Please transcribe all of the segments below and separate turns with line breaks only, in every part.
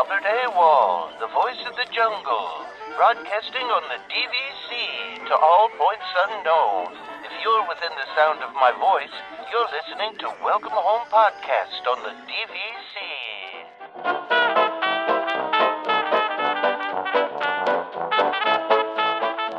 Albert Awol, the voice of the jungle, broadcasting on the DVC to all points unknown. If you're within the sound of my voice, you're listening to Welcome Home Podcast on the DVC.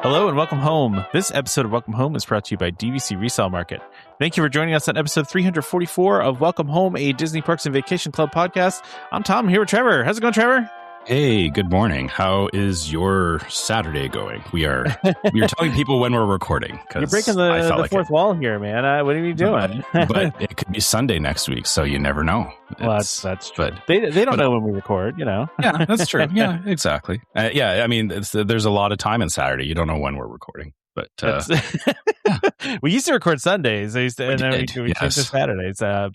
Hello and welcome home. This episode of Welcome Home is brought to you by DVC Resale Market. Thank you for joining us on episode 344 of Welcome Home, a Disney Parks and Vacation Club podcast. I'm Tom, here with Trevor. How's it going, Trevor?
Hey, good morning. How is your Saturday going? We are telling people when we're recording.
You're breaking the fourth wall here, man. What are you doing?
But it could be Sunday next week, so you never know.
Well, that's true. They don't know when we record, you know.
Yeah, that's true. Yeah, exactly. I mean, there's a lot of time on Saturday. You don't know when we're recording. But
we used to record Sundays, and then we changed to Saturdays. But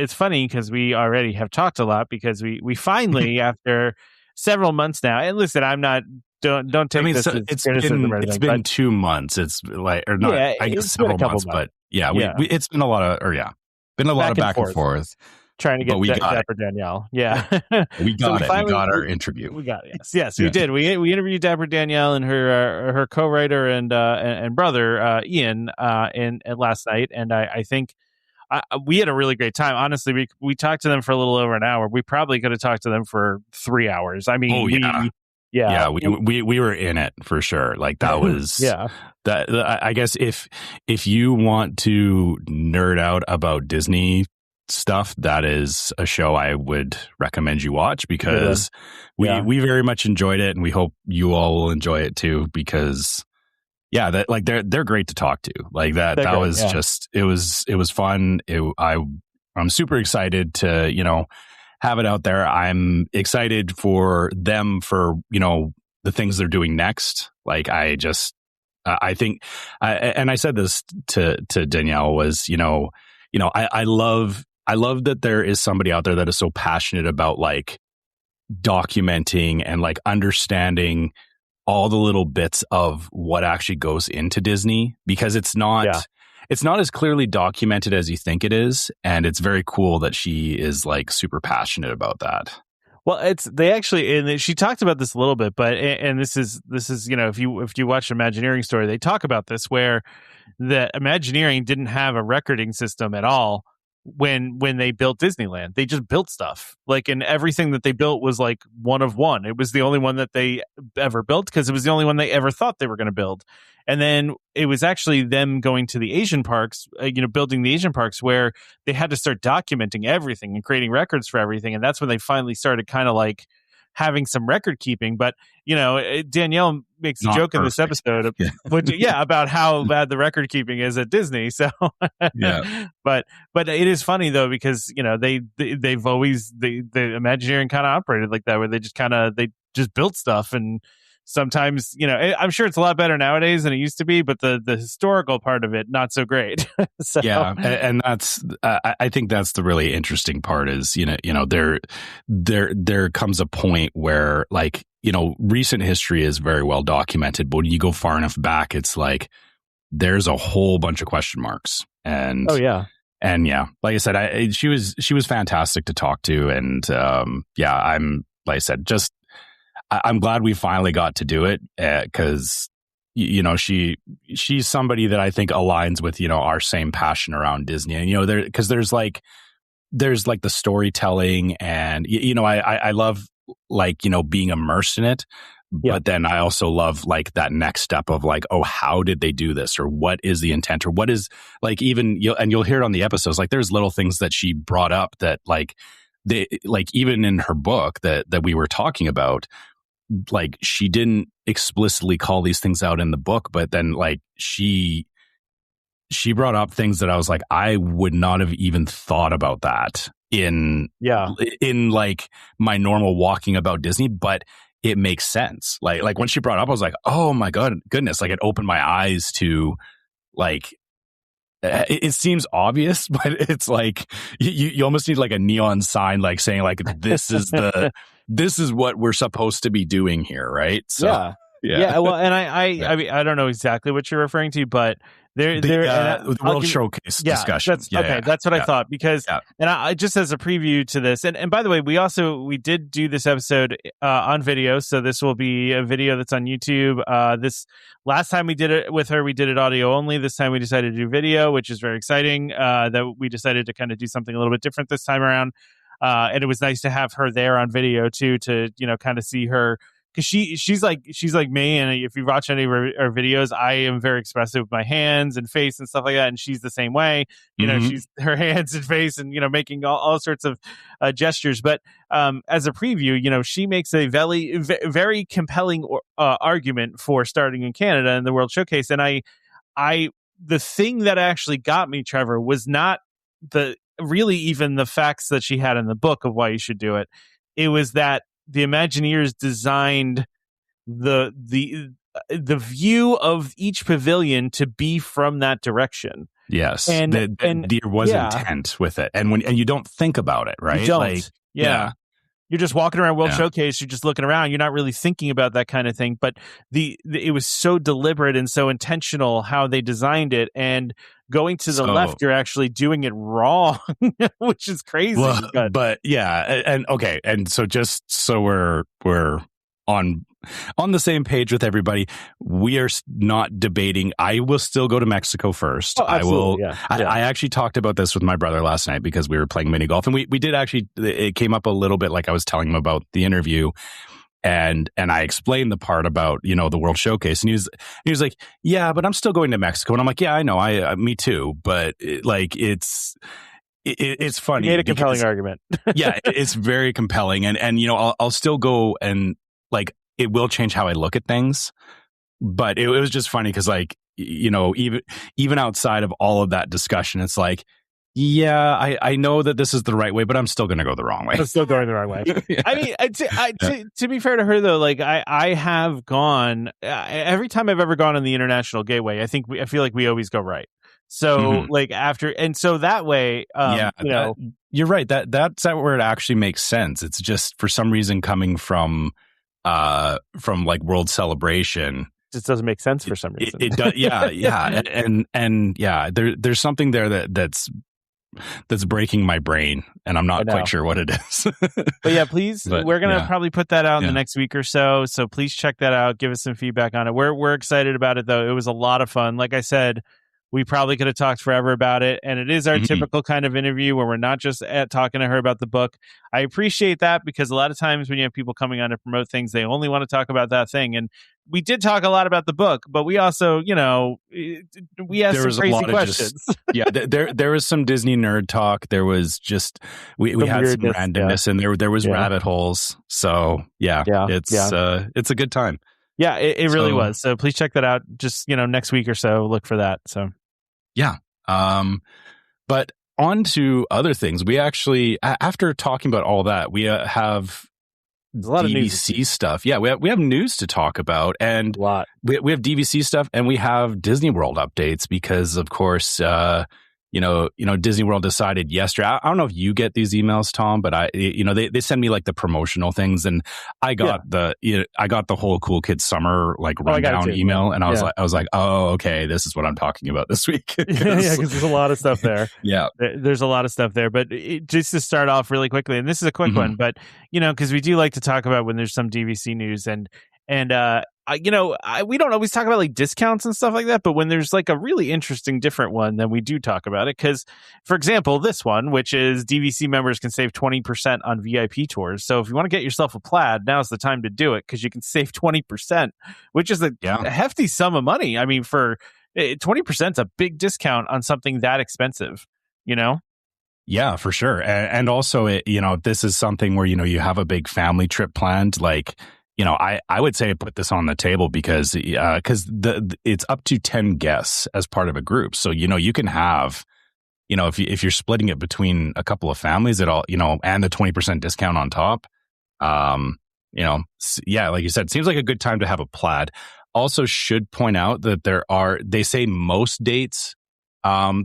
it's funny because we already have talked a lot because we finally after several months now. And listen, I'm not don't take this as criticism or anything.
It's been 2 months. It's like or not. Yeah, I guess several months, but it's been a lot of back and forth.
Trying to get Debra Danielle. Yeah.
We got it. We got our interview.
We got it. Yes, we did. We interviewed Debra Danielle and her co-writer and brother, Ian, last night. And I think we had a really great time. Honestly, we talked to them for a little over an hour. We probably could have talked to them for 3 hours. I mean, we were in it for sure. Like that was, that I guess if you want to nerd out about Disney stuff, that is a show I would recommend you watch because we very much enjoyed it, and we hope you all will enjoy it too. Because that like they're great to talk to. Like that was just it was fun. I'm super excited to have it out there. I'm excited for them for the things they're doing next. Like I think and I said this to Danielle was I love that there is somebody out there that is so passionate about like documenting and like understanding all the little bits of what actually goes into Disney, because it's not as clearly documented as you think it is. And it's very cool that she is like super passionate about that. Well, and she talked about this a little bit, but and this is if you watch Imagineering story, they talk about this where the Imagineering didn't have a recording system at all when they built Disneyland. They just built stuff, like, and everything that they built was like one of one. It was the only one that they ever built because it was the only one they ever thought they were going to build. And then it was actually them going to the Asian parks, building the Asian parks, where they had to start documenting everything and creating records for everything. And that's when they finally started kind of like having some record keeping. But Danielle makes a joke in this episode about how bad the record keeping is at Disney. So but it is funny though, because they've always the Imagineering kind of operated like that, where they just built stuff. And sometimes I'm sure it's a lot better nowadays than it used to be, but the historical part of it not so great. So.
Yeah, and that's I think that's the really interesting part is there comes a point where like recent history is very well documented, but when you go far enough back, it's like there's a whole bunch of question marks. And like I said, she was fantastic to talk to, and I'm like I said, just. I'm glad we finally got to do it because, she's somebody that I think aligns with, our same passion around Disney. And, because there's like the storytelling and, I love like, being immersed in it. But then I also love like that next step of like, oh, how did they do this? Or what is the intent? Or what is like even you'll hear it on the episodes. Like there's little things that she brought up that like they like even in her book that we were talking about. Like she didn't explicitly call these things out in the book, but then like she brought up things that I was like, I would not have even thought about that in like my normal walking about Disney, but it makes sense. Like when she brought it up, I was like, oh my goodness, like it opened my eyes to like, it seems obvious, but it's like you almost need like a neon sign, like saying like this is what we're supposed to be doing here, right? So
Yeah. Well, and I mean, I don't know exactly what you're referring to, but
the World Showcase discussion.
That's what I thought, because, and I just as a preview to this, and by the way, we did do this episode on video, so this will be a video that's on YouTube. This last time we did it with her, we did it audio only. This time we decided to do video, which is very exciting. That we decided to kind of do something a little bit different this time around, and it was nice to have her there on video too, to kind of see her. Because she's like me, and if you watch any of our videos, I am very expressive with my hands and face and stuff like that, and she's the same way. She's her hands and face, and making all sorts of gestures. But as a preview, she makes a very very compelling argument for starting in Canada in the World Showcase. And the thing that actually got me, Trevor, was not even the facts that she had in the book of why you should do it. It was that the Imagineers designed the view of each pavilion to be from that direction.
Yes, and there was intent with it, and you don't think about it, right?
You don't. You're just walking around World Showcase. You're just looking around. You're not really thinking about that kind of thing. But it was so deliberate and so intentional how they designed it. And going to the left, you're actually doing it wrong, which is crazy.
Well, but and okay, and so just so we're on the same page with everybody, we are not debating. I will still go to Mexico first. I will. Yeah. I actually talked about this with my brother last night because we were playing mini golf, and we did actually. It came up a little bit, like I was telling him about the interview, and I explained the part about the World Showcase, and he was like, yeah, but I'm still going to Mexico, and I'm like, yeah, I know, me too, but it's funny.
You made a compelling argument.
Yeah, it's very compelling, and I'll still go, and like it will change how I look at things, but it was just funny because even outside of all of that discussion, it's like, yeah, I know that this is the right way, but I'm still going to go the wrong way.
I'm still going the wrong way. Yeah. I mean, to be fair to her though, like I have gone every time I've ever gone on the International Gateway. I feel like we always go right. So like after, and so that way,
you're right. That's where it actually makes sense. It's just for some reason coming from like World Celebration,
just doesn't make sense for some reason.
It does, yeah. and there's something there that's breaking my brain, and I'm not quite sure what it is.
But yeah, please, we're gonna probably put that out in the next week or so. So please check that out. Give us some feedback on it. We're excited about it though. It was a lot of fun. Like I said, we probably could have talked forever about it. And it is our typical kind of interview where we're not just talking to her about the book. I appreciate that because a lot of times when you have people coming on to promote things, they only want to talk about that thing. And we did talk a lot about the book, but we also, we asked some crazy questions.
There was some Disney nerd talk. There was just, we had some randomness and there was rabbit holes. So it's a good time.
Yeah, it really was. So please check that out. Just, next week or so, look for that. So.
Yeah. But on to other things. We actually, after talking about all that, we have
a lot
DVC
of news
stuff. Yeah, we have news to talk about, and
a lot.
We have DVC stuff, and we have Disney World updates because, of course, Disney World decided yesterday. I don't know if you get these emails, Tom, but they send me like the promotional things, and I got the whole Cool Kids Summer like rundown email, and I was like, oh, okay, this is what I'm talking about this week.
because there's a lot of stuff there.
Yeah,
there's a lot of stuff there. But just to start off really quickly, and this is a quick one, but because we do like to talk about when there's some DVC news and we don't always talk about like discounts and stuff like that, but when there's like a really interesting different one, then we do talk about it. Because, for example, this one, which is DVC members can save 20% on VIP tours. So if you want to get yourself a plaid, now's the time to do it because you can save 20%, which is a hefty sum of money. I mean, for 20% is a big discount on something that expensive,
Yeah, for sure. And also, if this is something where, you have a big family trip planned, like, I would say put this on the table because it's up to 10 guests as part of a group. So, you can have, if you're splitting it between a couple of families at all, and the 20% discount on top, like you said, it seems like a good time to have a plaid. Also should point out that they say most dates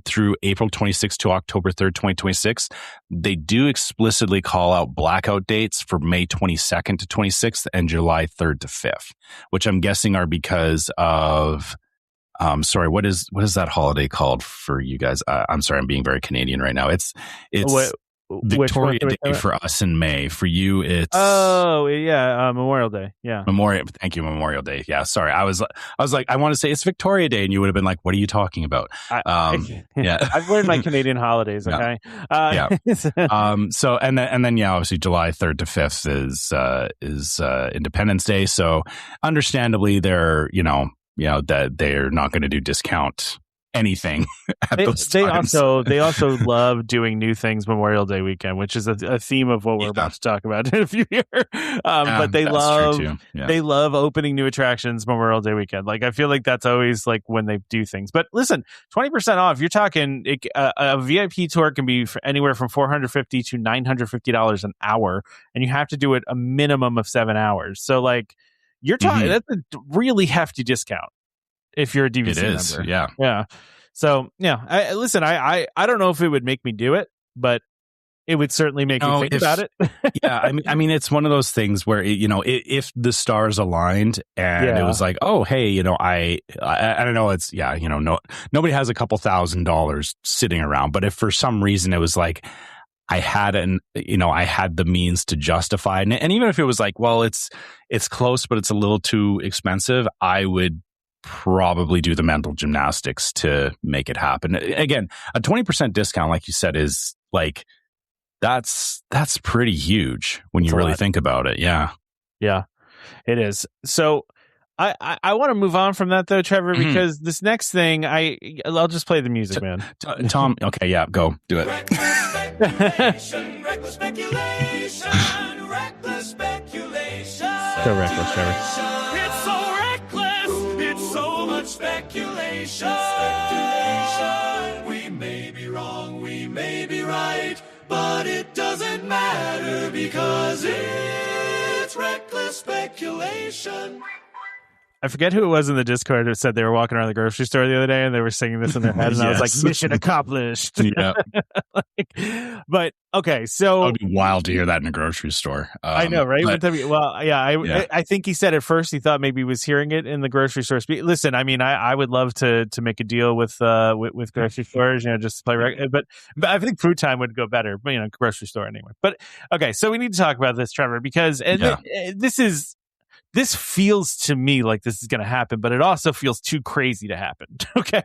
through April 26th to October 3rd, 2026. They do explicitly call out blackout dates for May 22nd to 26th and July 3rd to 5th, which I'm guessing are because of, sorry, what is that holiday called for you guys? I'm sorry, I'm being very Canadian right now. It's Victoria Day for us in May. For you, it's
Memorial Day. Yeah,
Thank you, Memorial Day. Yeah, sorry, I was like, I want to say it's Victoria Day, and you would have been like, "What are you talking about?"
Yeah, I've learned my Canadian holidays. Okay,
So and then obviously July 3rd to 5th is Independence Day. So understandably, they're that they're not going to do discount anything at those times.
They also love doing new things Memorial Day weekend, which is a theme of what we're about to talk about in a few years. But they love opening new attractions Memorial Day weekend. Like, I feel like that's always like when they do things. But listen, 20% off. You're talking a VIP tour can be anywhere from $450 to $950 an hour, and you have to do it a minimum of 7 hours. So like, you're talking that's a really hefty discount if you're a DVC member. Yeah. So yeah, I don't know if it would make me do it, but it would certainly make me think about it.
Yeah, I mean, it's one of those things where if the stars aligned and it was like, oh, hey, I don't know, it's nobody has a couple $1,000 sitting around, but if for some reason it was like I had the means to justify it, and even if it was like, well, it's close, but it's a little too expensive, I would probably do the mental gymnastics to make it happen. Again, a 20% discount, like you said, is like, that's pretty huge when you really think about it. Yeah.
Yeah, it is. So I want to move on from that though, Trevor, because this next thing, I'll just play the music, man.
Tom, okay, yeah, go do it.
Reckless speculation.
So reckless, Trevor.
It's so reckless. It's so much speculation. We may be wrong, we may be right, but it doesn't matter because it's reckless speculation.
I forget who it was in the Discord who said they were walking around the grocery store the other day and they were singing this in their head, and I was like, mission accomplished.
Yeah.
But okay, so
it would be wild to hear that in a grocery store.
I know, right?
But,
I think he said at first he thought maybe he was hearing it in the grocery store. Listen, I mean, I would love to make a deal with grocery stores, just to play. But I think Food Time would go better, but grocery store anyway. But okay, so we need to talk about this, Trevor, because this feels to me like this is going to happen, but it also feels too crazy to happen. Okay.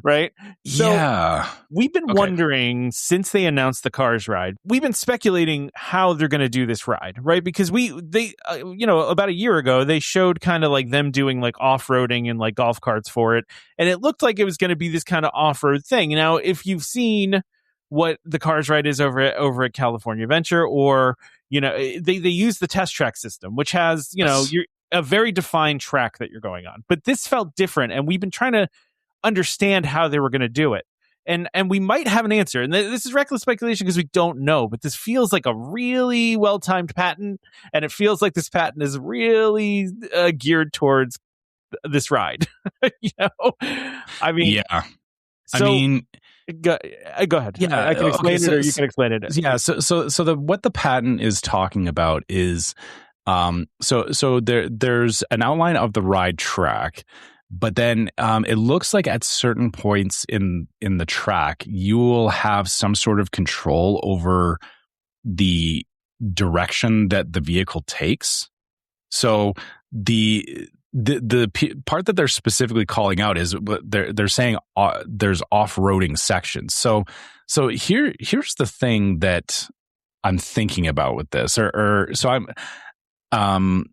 Right. So we've been wondering since they announced the Cars ride, we've been speculating how they're going to do this ride. Right. Because they about a year ago, they showed kind of like them doing like off-roading and like golf carts for it. And it looked like it was going to be this kind of off-road thing. Now, if you've seen what the Cars ride is over at California Adventure, or they use the test track system, which has you're a very defined track that you're going on. But this felt different, and we've been trying to understand how they were going to do it, and we might have an answer. And this is reckless speculation because we don't know, but this feels like a really well timed patent, and it feels like this patent is really geared towards this ride. I mean,
yeah.
So, Go ahead.
Yeah,
I can explain it, or you can explain it.
Yeah. So what the patent is talking about is, so there's an outline of the ride track, but then it looks like at certain points in the track, you will have some sort of control over the direction that the vehicle takes. So the part that they're specifically calling out is they're saying there's off-roading sections. So here's the thing that I'm thinking about with this, I'm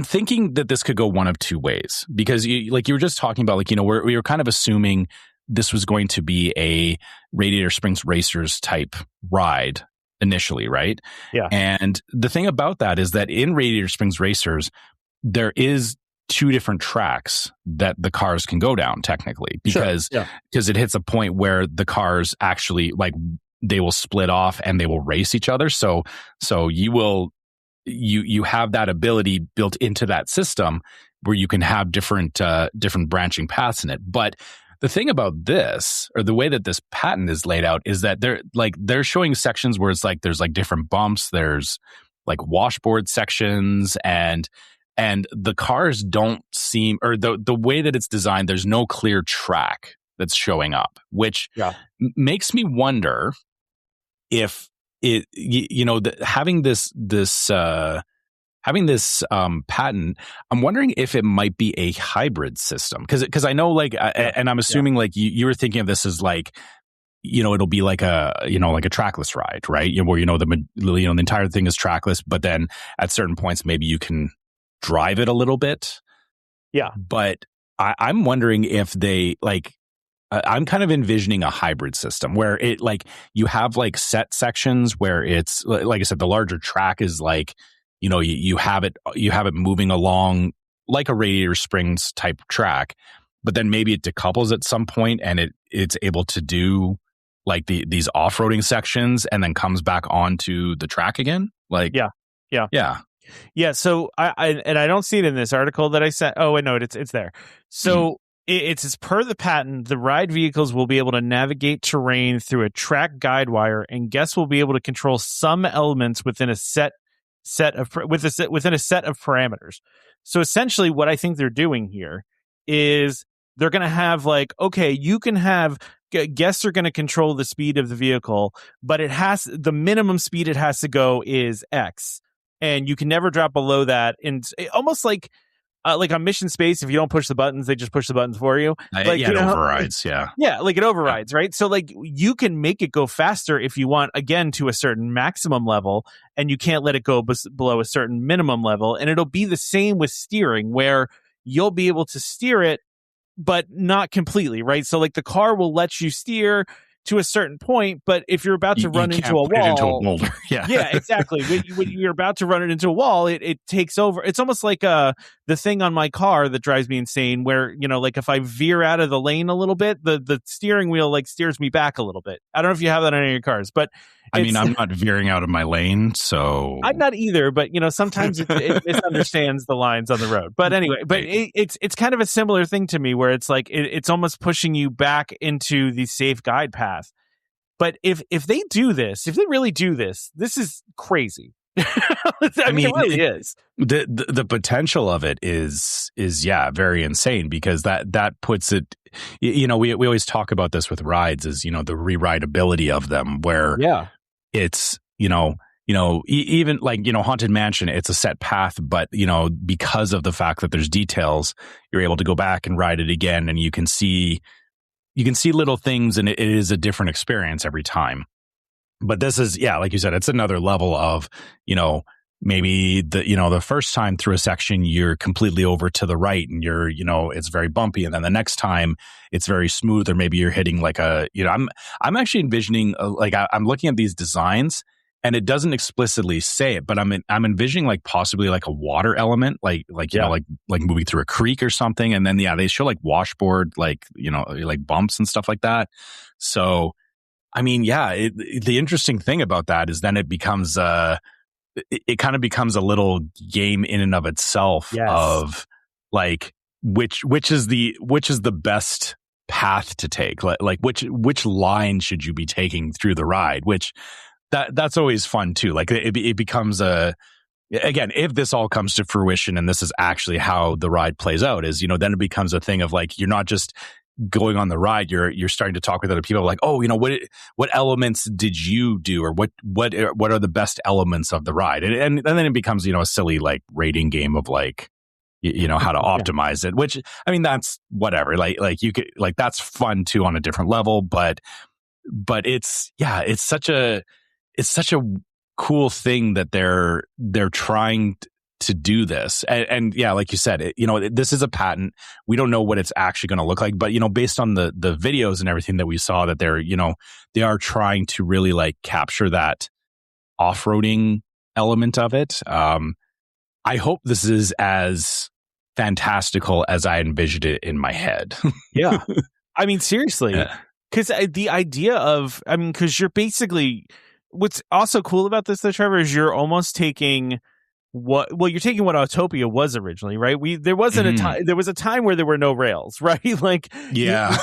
thinking that this could go one of two ways, because you were just talking about, we were kind of assuming this was going to be a Radiator Springs Racers type ride initially, right?
Yeah.
And the thing about that is that in Radiator Springs Racers, there is two different tracks that the cars can go down technically, because it hits a point where the cars actually they will split off and they will race each other. So you have that ability built into that system where you can have different branching paths in it. But the thing about this, or the way that this patent is laid out, is that they're showing sections where it's like there's like different bumps, there's like washboard sections, and the cars don't seem, or the way that it's designed, there's no clear track that's showing up, which makes me wonder if it, having this patent, I'm wondering if it might be a hybrid system, because I know, like, and I'm assuming like you were thinking of this as like, it'll be like a trackless ride, right? Where the entire thing is trackless, but then at certain points maybe you can drive it a little bit.
Yeah,
but I'm wondering if they like. I'm kind of envisioning a hybrid system where it like you have like set sections where it's like I said, the larger track is like, you have it moving along like a Radiator Springs type track, but then maybe it decouples at some point and it's able to do like these off-roading sections and then comes back onto the track again. Like,
yeah. So I don't see it in this article that I sent. Oh wait, no, it's there. So it's as per the patent, the ride vehicles will be able to navigate terrain through a track guide wire, and guests will be able to control some elements within a set of parameters. So essentially, what I think they're doing here is they're going to have like, okay, you can have guests are going to control the speed of the vehicle, but the minimum speed it has to go is X, and you can never drop below that. And almost like on Mission Space, if you don't push the buttons, they just push the buttons for you.
It overrides.
Yeah, like it overrides, right? So like you can make it go faster if you want, again, to a certain maximum level, and you can't let it go below a certain minimum level. And it'll be the same with steering, where you'll be able to steer it, but not completely, right? So like the car will let you steer to a certain point, but if you're about to run into a wall, yeah, exactly. When you're about to run it into a wall, it takes over. It's almost like the thing on my car that drives me insane, where like if I veer out of the lane a little bit, the steering wheel like steers me back a little bit. I don't know if you have that on any of your cars, but
I mean, I'm not veering out of my lane, so
I'm not either. But sometimes it misunderstands the lines on the road. But anyway, it's kind of a similar thing to me, where it's like it's almost pushing you back into the safe guide path. But if they do this, if they really do this, this is crazy. I mean, it really is.
The potential of it is very insane, because that puts it. We always talk about this with rides, is the rewritability of them, where it's even like Haunted Mansion, it's a set path, but because of the fact that there's details, you're able to go back and ride it again, and you can see little things, and it is a different experience every time. But this is, like you said, it's another level of, maybe the first time through a section, you're completely over to the right and you're, it's very bumpy. And then the next time it's very smooth, or maybe you're hitting like I'm actually envisioning, I'm looking at these designs, and it doesn't explicitly say it, but I'm envisioning like possibly like a water element, like moving through a creek or something. And then, they show like washboard, like bumps and stuff like that. So, I mean, the interesting thing about that is then it becomes it kind of becomes a little game in and of itself, of like which is the best path to take, like which line should you be taking through the ride, which that's always fun too. Like it becomes again, if this all comes to fruition and this is actually how the ride plays out, is then it becomes a thing of like, you're not just going on the ride, you're starting to talk with other people, like, oh, what elements did you do, or what are the best elements of the ride, and then it becomes a silly like rating game of like how to optimize it, which I mean, that's whatever, like you could, like, that's fun too on a different level, but it's such a cool thing that they're trying to do this, and like you said, this is a patent. We don't know what it's actually going to look like, but based on the videos and everything that we saw, that they are trying to really like capture that off-roading element of it. I hope this is as fantastical as I envisioned it in my head.
Yeah, I mean, seriously, because the idea of, because you're basically, what's also cool about this though, Trevor, is you're almost taking you're taking what Autopia was originally, right? There was a time where there were no rails, right? Like,
yeah,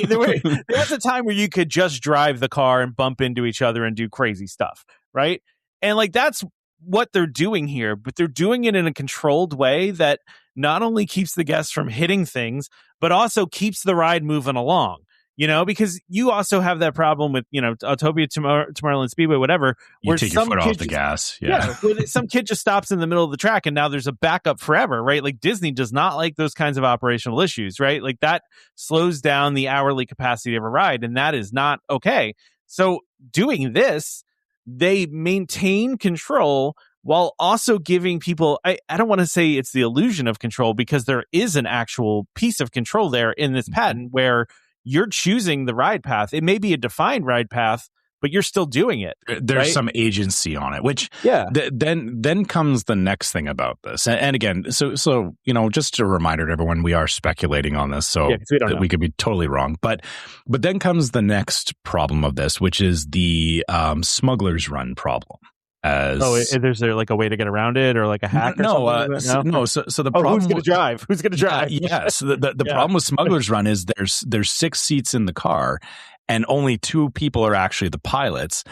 there was a time where you could just drive the car and bump into each other and do crazy stuff, right? And like, that's what they're doing here, but they're doing it in a controlled way that not only keeps the guests from hitting things, but also keeps the ride moving along. Because you also have that problem with, Autopia, Tomorrowland Speedway, whatever.
You take your foot off the gas. Yeah.
Some kid just stops in the middle of the track and now there's a backup forever, right? Like Disney does not like those kinds of operational issues, right? Like that slows down the hourly capacity of a ride, and that is not okay. So doing this, they maintain control while also giving people, I don't want to say it's the illusion of control, because there is an actual piece of control there in this patent where you're choosing the ride path. It may be a defined ride path, but you're still doing it.
There's some agency on it, which then comes the next thing about this. And again, so just a reminder to everyone, we are speculating on this, so we could be totally wrong. But then comes the next problem of this, which is the Smuggler's Run problem.
Is there like a way to get around it, or like a hack?
No. So the problem.
Who's going to drive? Who's going to drive?
So the problem with Smuggler's Run is there's 6 seats in the car, and only 2 people are actually the pilots.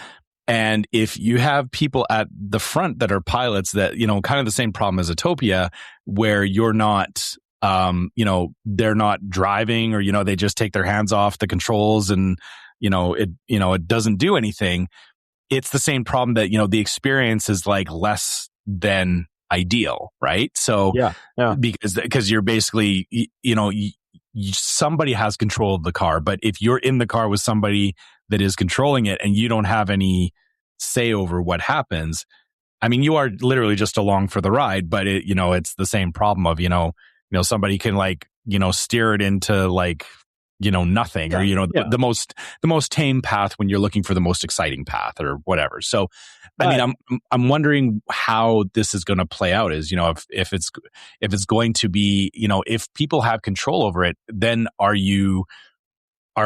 And if you have people at the front that are pilots, that kind of the same problem as Autopia, where you're not, they're not driving, or they just take their hands off the controls, and it doesn't do anything. It's the same problem that, the experience is like less than ideal, right? So, because you're basically, somebody has control of the car, but if you're in the car with somebody that is controlling it and you don't have any say over what happens, I mean, you are literally just along for the ride, but it's the same problem of, somebody can steer it into nothing, or the most tame path when you're looking for the most exciting path or whatever. So I mean, I'm wondering how this is going to play out, is if it's going to be, if people have control over it, then are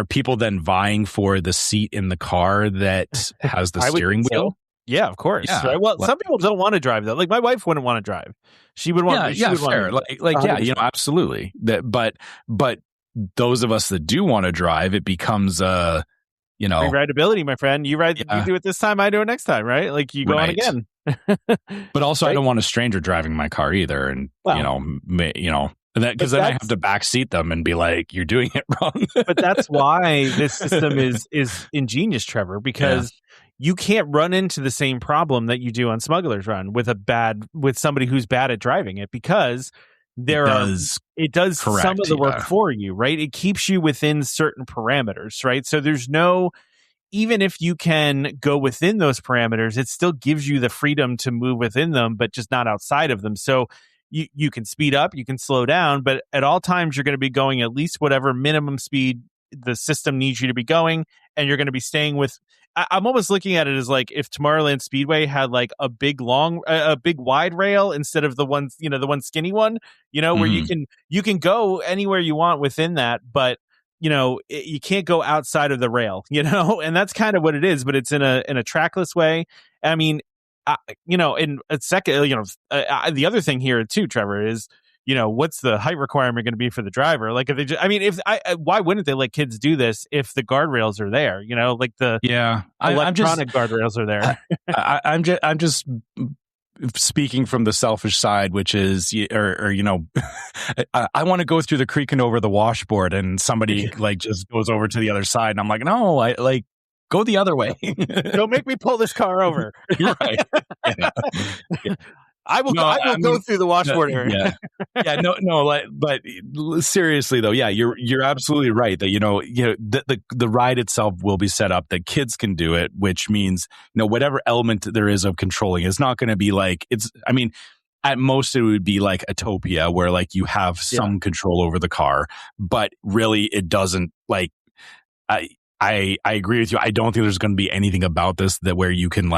people then vying for the seat in the car that has the steering wheel?
Yeah, of course. Yeah. Right? Well, some people don't want to drive though. Like my wife wouldn't want to drive. She would want.
Fair. Absolutely. But those of us that do want to drive, it becomes
rideability, my friend. You ride, you do it this time, I do it next time, right? Like you go on again.
But also, I don't want a stranger driving my car either, and because then I have to backseat them and be like, "You're doing it wrong."
But that's why this system is ingenious, Trevor, because you can't run into the same problem that you do on Smuggler's Run with somebody who's bad at driving it, because it does some of the work for you, right? It keeps you within certain parameters, right? So there's even if you can go within those parameters, it still gives you the freedom to move within them, but just not outside of them. So you can speed up, you can slow down, but at all times you're going to be going at least whatever minimum speed the system needs you to be going, and you're going to be staying with. I'm almost looking at it as like if Tomorrowland Speedway had like a big wide rail instead of the one skinny one, where you can go anywhere you want within that, but you can't go outside of the rail, and that's kind of what it is, but it's in a trackless way. I mean, in a second, the other thing here too, Trevor, is what's the height requirement going to be for the driver? Like, if they why wouldn't they let kids do this if the guardrails are there? Like the electronic guardrails are there.
I'm just speaking from the selfish side, which is, I want to go through the creek and over the washboard, and somebody just goes over to the other side, and I'm like, no, I go the other way.
Don't make me pull this car over.
Right. Yeah.
I will go through the washboard area.
But seriously though, you're absolutely right that the ride itself will be set up that kids can do it, which means whatever element there is of controlling is not going to be like at most it would be like Autopia, where you have some control over the car, but really it doesn't. I agree with you. I don't think there's going to be anything about this that where you can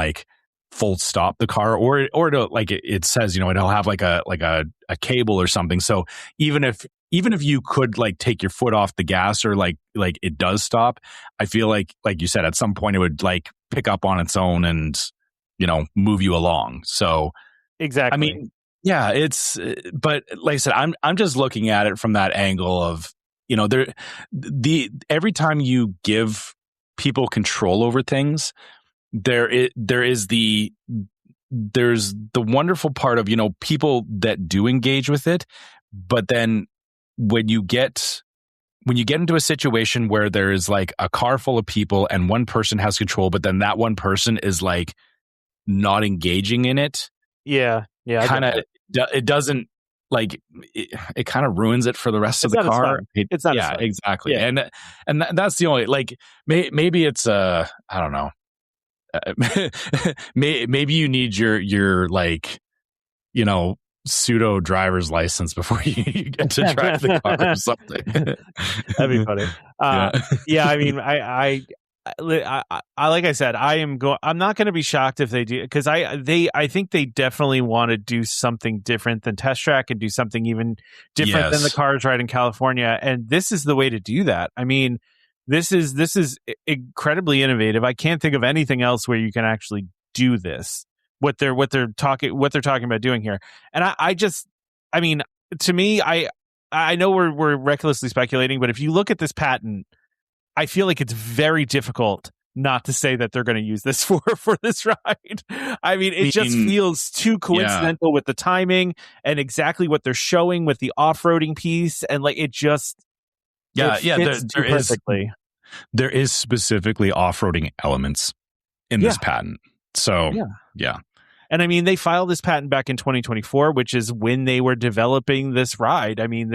full stop the car, or to it says, it'll have a cable or something. So even if you could take your foot off the gas, or it does stop, I feel like you said, at some point it would pick up on its own and move you along. So
Exactly.
I mean, yeah, it's, but like I said, I'm just looking at it from that angle of, you know, every time you give people control over things, there's the wonderful part of, you know, people that do engage with it. But then when you get into a situation where there is like a car full of people and one person has control, but then that one person is like not engaging in it.
Yeah.
Kind of, it doesn't, like, it kind of ruins it for the rest of the car.
It's not.
Yeah, exactly. Yeah. And that's the only, like, maybe it's I don't know. Maybe you need your like, you know, pseudo driver's license before you get to drive the car or something.
That'd be funny. Yeah. I mean, I like I said, I'm not going to be shocked if they do, because I think they definitely want to do something different than Test Track and do something even different than the Cars Ride in California. And this is the way to do that. I mean, this is incredibly innovative. I can't think of anything else where you can actually do this. What they're talking about doing here. And I mean, to me, I know we're recklessly speculating, but if you look at this patent, I feel like it's very difficult not to say that they're going to use this for this ride. I mean, it just feels too coincidental with the timing and exactly what they're showing with the off-roading piece, and like it just there
is specifically off-roading elements in this patent. So yeah.
And I mean, they filed this patent back in 2024, which is when they were developing this ride. I mean,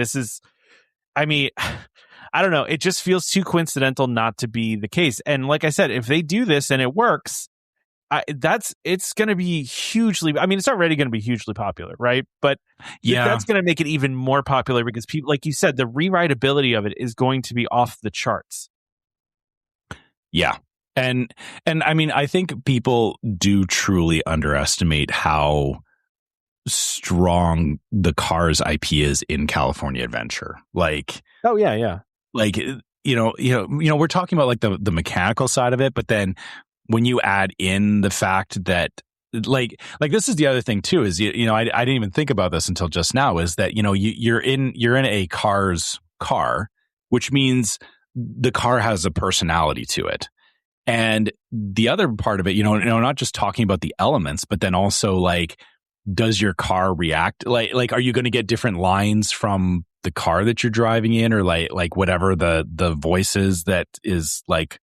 I don't know. It just feels too coincidental not to be the case. And like I said, if they do this and it works, it's going to be hugely. I mean, it's already going to be hugely popular, right? But that's going to make it even more popular because people, like you said, the rewritability of it is going to be off the charts.
Yeah. And I mean, I think people do truly underestimate how strong the Cars IP is in California Adventure. Like,
oh yeah.
Like, you know, we're talking about like the mechanical side of it, but then when you add in the fact that like this is the other thing too, is, you know, I didn't even think about this until just now, is that, you know, you're in a Cars car, which means the car has a personality to it. And the other part of it, you know, not just talking about the elements, but then also like, does your car react? Like, are you going to get different lines from the car that you're driving in, or like whatever the voices that is like,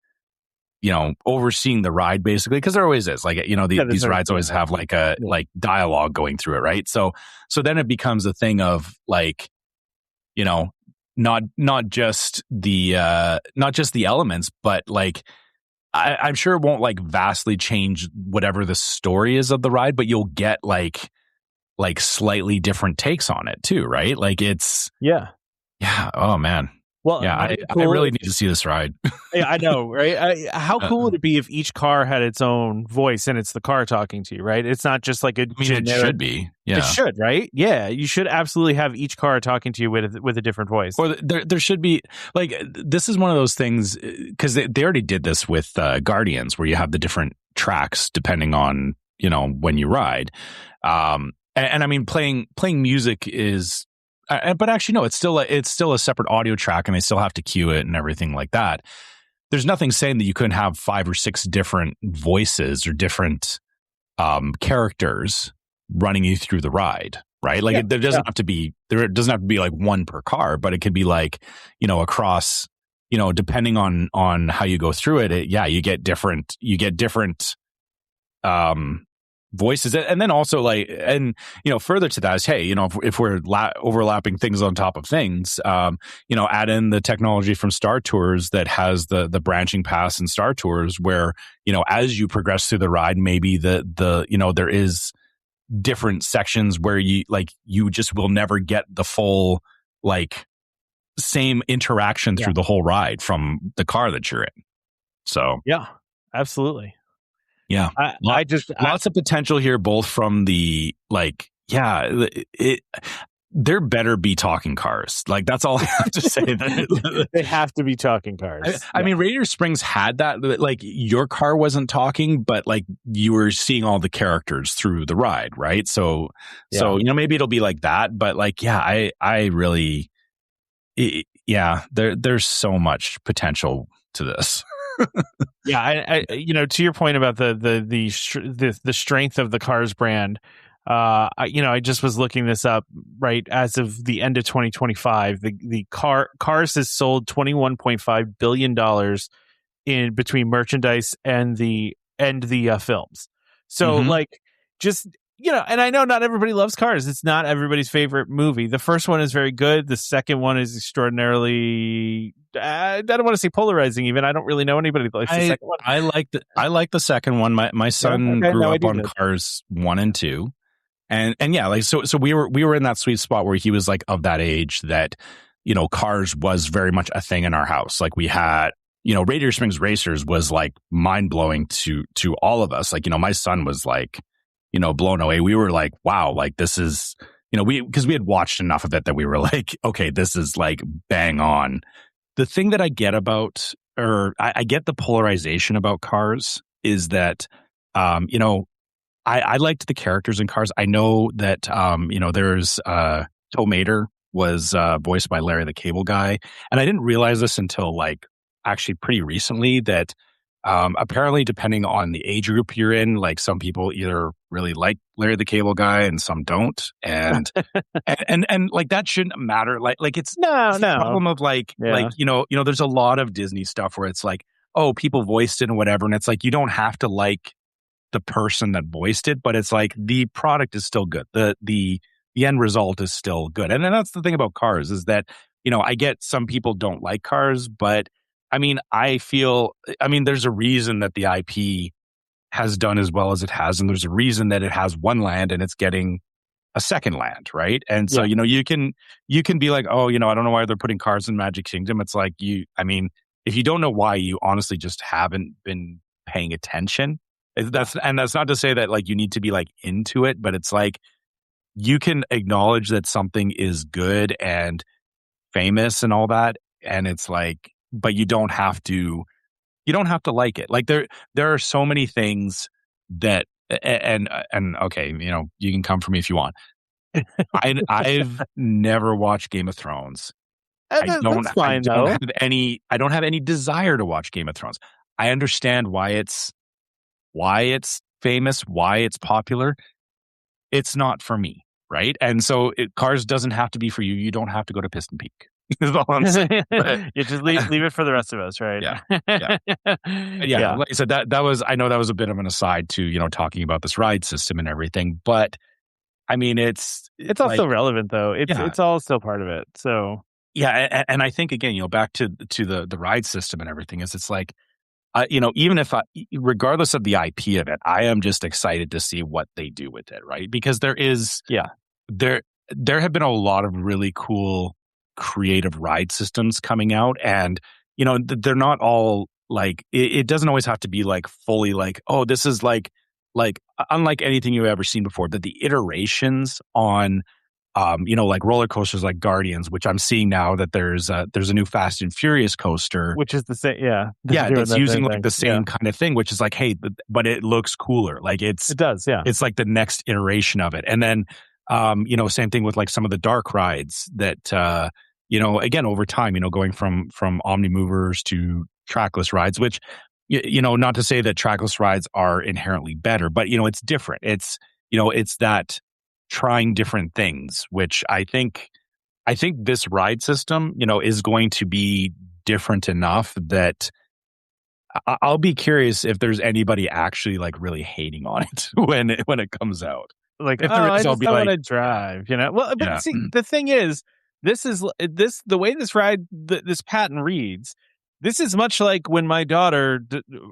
you know, overseeing the ride basically? Because there always is, like, you know, these rides always have like a like dialogue going through it, right? So then it becomes a thing of like, you know, not just the elements, but like, I'm sure it won't like vastly change whatever the story is of the ride, but you'll get like slightly different takes on it too, right? Like it's oh man.
Well,
yeah, I really need to see this ride.
Yeah, I know, right? How cool would it be if each car had its own voice and it's the car talking to you, right? It's not just like
it should be. Yeah.
It should, right? Yeah, you should absolutely have each car talking to you with a different voice.
Or there should be, like, this is one of those things, because they already did this with Guardians, where you have the different tracks depending on, you know, when you ride. And I mean, playing music is... but actually, no, it's still a separate audio track, and they still have to cue it and everything like that. There's nothing saying that you couldn't have 5 or 6 different voices or different characters running you through the ride, right? Like there doesn't have to be like one per car, but it could be like, you know, across, you know, depending on how you go through it. You get different voices. And then also, like, and, you know, further to that is, hey, you know, if we're overlapping things on top of things, you know, add in the technology from Star Tours that has the branching paths in Star Tours, where, you know, as you progress through the ride, maybe the you know, there is different sections where you just will never get the full, like, same interaction through the whole ride from the car that you're in. So
yeah, absolutely.
Yeah, lots of potential here, both from the, like,
there better be talking cars. Like, that's all I have to say.
They have to be talking cars.
I mean, Radiator Springs had that. Like, your car wasn't talking, but like you were seeing all the characters through the ride, right? So maybe it'll be like that. But like, I really, there's so much potential to this.
I to your point about the strength of the Cars brand. I just was looking this up, right? As of the end of 2025, the Cars has sold $21.5 billion in between merchandise and the films. So like, just, and I know not everybody loves Cars. It's not everybody's favorite movie. The first one is very good. The second one is extraordinarily, I don't want to say polarizing even. I don't really know anybody that likes the second one.
I like the second one. My son grew up on Cars 1 and 2. And like, so we were in that sweet spot where he was like of that age that, Cars was very much a thing in our house. Like, we had, Radiator Springs Racers was like mind blowing to all of us. Like, my son was like, blown away. We were like, wow, like this is, because we had watched enough of it that we were like, okay, this is like bang on. The thing that I get about, or I get the polarization about Cars is that, I liked the characters in Cars. I know that, there's Tow Mater was voiced by Larry the Cable Guy. And I didn't realize this until like actually pretty recently that apparently depending on the age group you're in, like some people either really like Larry the Cable Guy and some don't. And and like that shouldn't matter. Like it's the problem of like there's a lot of Disney stuff where it's like, oh, people voiced it and whatever. And it's like, you don't have to like the person that voiced it, but it's like the product is still good. The end result is still good. And then that's the thing about Cars is that, I get some people don't like Cars, but I mean, there's a reason that the IP has done as well as it has. And there's a reason that it has one land and it's getting a second land. Right. And so, you can be like, oh, I don't know why they're putting Cars in Magic Kingdom. It's like if you don't know why, you honestly just haven't been paying attention. That's not to say that like you need to be like into it, but it's like you can acknowledge that something is good and famous and all that, and it's like, but you don't have to like it. Like there are so many things that and okay, you can come for me if you want. I've never watched Game of Thrones. I don't have any desire to watch Game of Thrones. I understand why it's famous, why it's popular. It's not for me, right? And so Cars doesn't have to be for you. You don't have to go to Piston Peak. Is all I'm saying.
You just leave it for the rest of us, right?
Yeah. Like I said, that was, I know that was a bit of an aside to, talking about this ride system and everything, but I mean, it's
all still relevant though. It's all still part of it. So
yeah. And I think again, back to the ride system and everything it's like, even if regardless of the IP of it, I am just excited to see what they do with it, right? Because there have been a lot of really cool creative ride systems coming out, and they're not all like it doesn't always have to be like fully like, oh, this is like unlike anything you've ever seen before. That the iterations on like roller coasters like Guardians, which I'm seeing now that there's a new Fast and Furious coaster,
which is the same,
that's using like the same kind of thing, which is like, hey, but it looks cooler. Like it
does,
it's like the next iteration of it. And then same thing with like some of the dark rides that again over time, going from Omnimovers to trackless rides, which not to say that trackless rides are inherently better, but it's different. It's that trying different things, which I think this ride system, is going to be different enough that I'll be curious if there's anybody actually like really hating on it when it comes out.
Like, if there is, I'll be like, want to drive, Well, but see, the thing is, the way this ride, this patent reads, this is much like when my daughter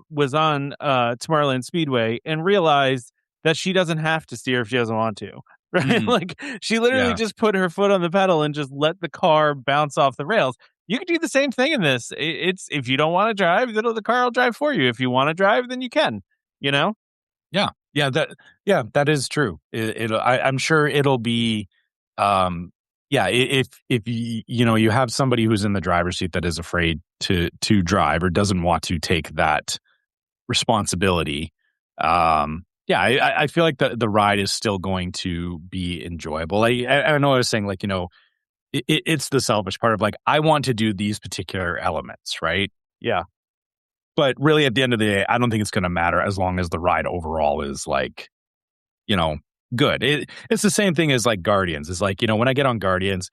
was on Tomorrowland Speedway and realized that she doesn't have to steer if she doesn't want to. Right? Mm-hmm. Like she literally just put her foot on the pedal and just let the car bounce off the rails. You can do the same thing in this. It's if you don't want to drive, the car will drive for you. If you want to drive, then you can. Yeah, that is true. I'm sure it'll be
Yeah, if you have somebody who's in the driver's seat that is afraid to drive or doesn't want to take that responsibility, I feel like the ride is still going to be enjoyable. I know I was saying, like, it's the selfish part of, like, I want to do these particular elements, right?
Yeah.
But really, at the end of the day, I don't think it's going to matter as long as the ride overall is, like, good. It's the same thing as, like, Guardians. It's like, when I get on Guardians,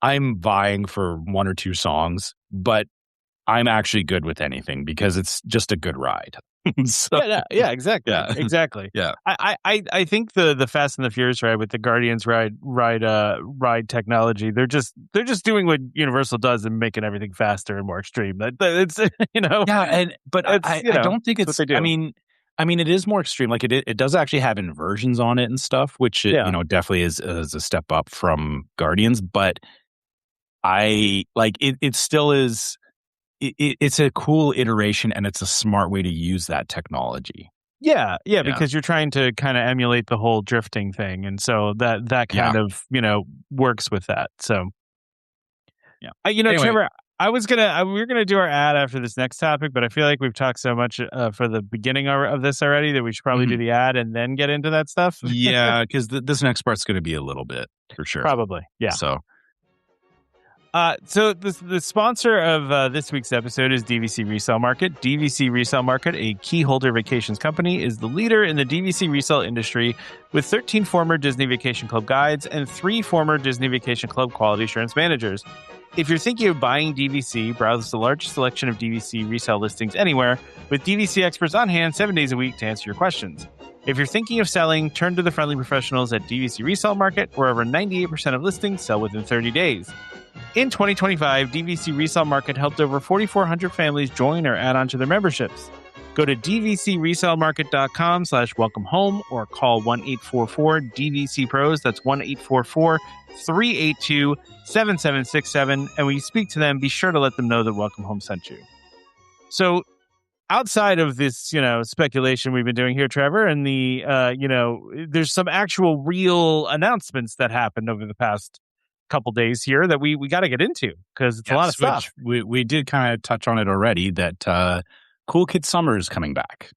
I'm vying for one or two songs, but I'm actually good with anything because it's just a good ride.
So, yeah, exactly. Yeah. Exactly.
Yeah.
I think the Fast and the Furious ride with the Guardians ride technology, they're just doing what Universal does and making everything faster and more extreme. It's
Yeah, but I don't think it's.
Do.
I mean, it is more extreme. Like, it does actually have inversions on it and stuff, which definitely is a step up from Guardians. But I like it. It still is. It's a cool iteration, and it's a smart way to use that technology.
Yeah, because you're trying to kind of emulate the whole drifting thing, and so that kind of works with that. So,
yeah,
anyway. Trevor, we were gonna do our ad after this next topic, but I feel like we've talked so much for the beginning of this already that we should probably do the ad and then get into that stuff.
Yeah, because this next part's going to be a little bit for sure.
Probably, yeah.
So
the sponsor of this week's episode is DVC Resale Market. DVC Resale Market, a Keyholder Vacations company, is the leader in the DVC resale industry with 13 former Disney Vacation Club guides and 3 former Disney Vacation Club quality assurance managers. If you're thinking of buying DVC, browse the largest selection of DVC resale listings anywhere with DVC experts on hand 7 days a week to answer your questions. If you're thinking of selling, turn to the friendly professionals at DVC Resale Market, where over 98% of listings sell within 30 days. In 2025, DVC Resale Market helped over 4,400 families join or add on to their memberships. Go to dvcresalemarket.com/welcome home or call 1-844-DVC-PROS. That's 1-844-382-7767. And when you speak to them, be sure to let them know that Welcome Home sent you. So outside of this, speculation we've been doing here, Trevor, and there's some actual real announcements that happened over the past couple days here that we got to get into because it's a lot of stuff.
We did kind of touch on it already that Cool Kid Summer is coming back.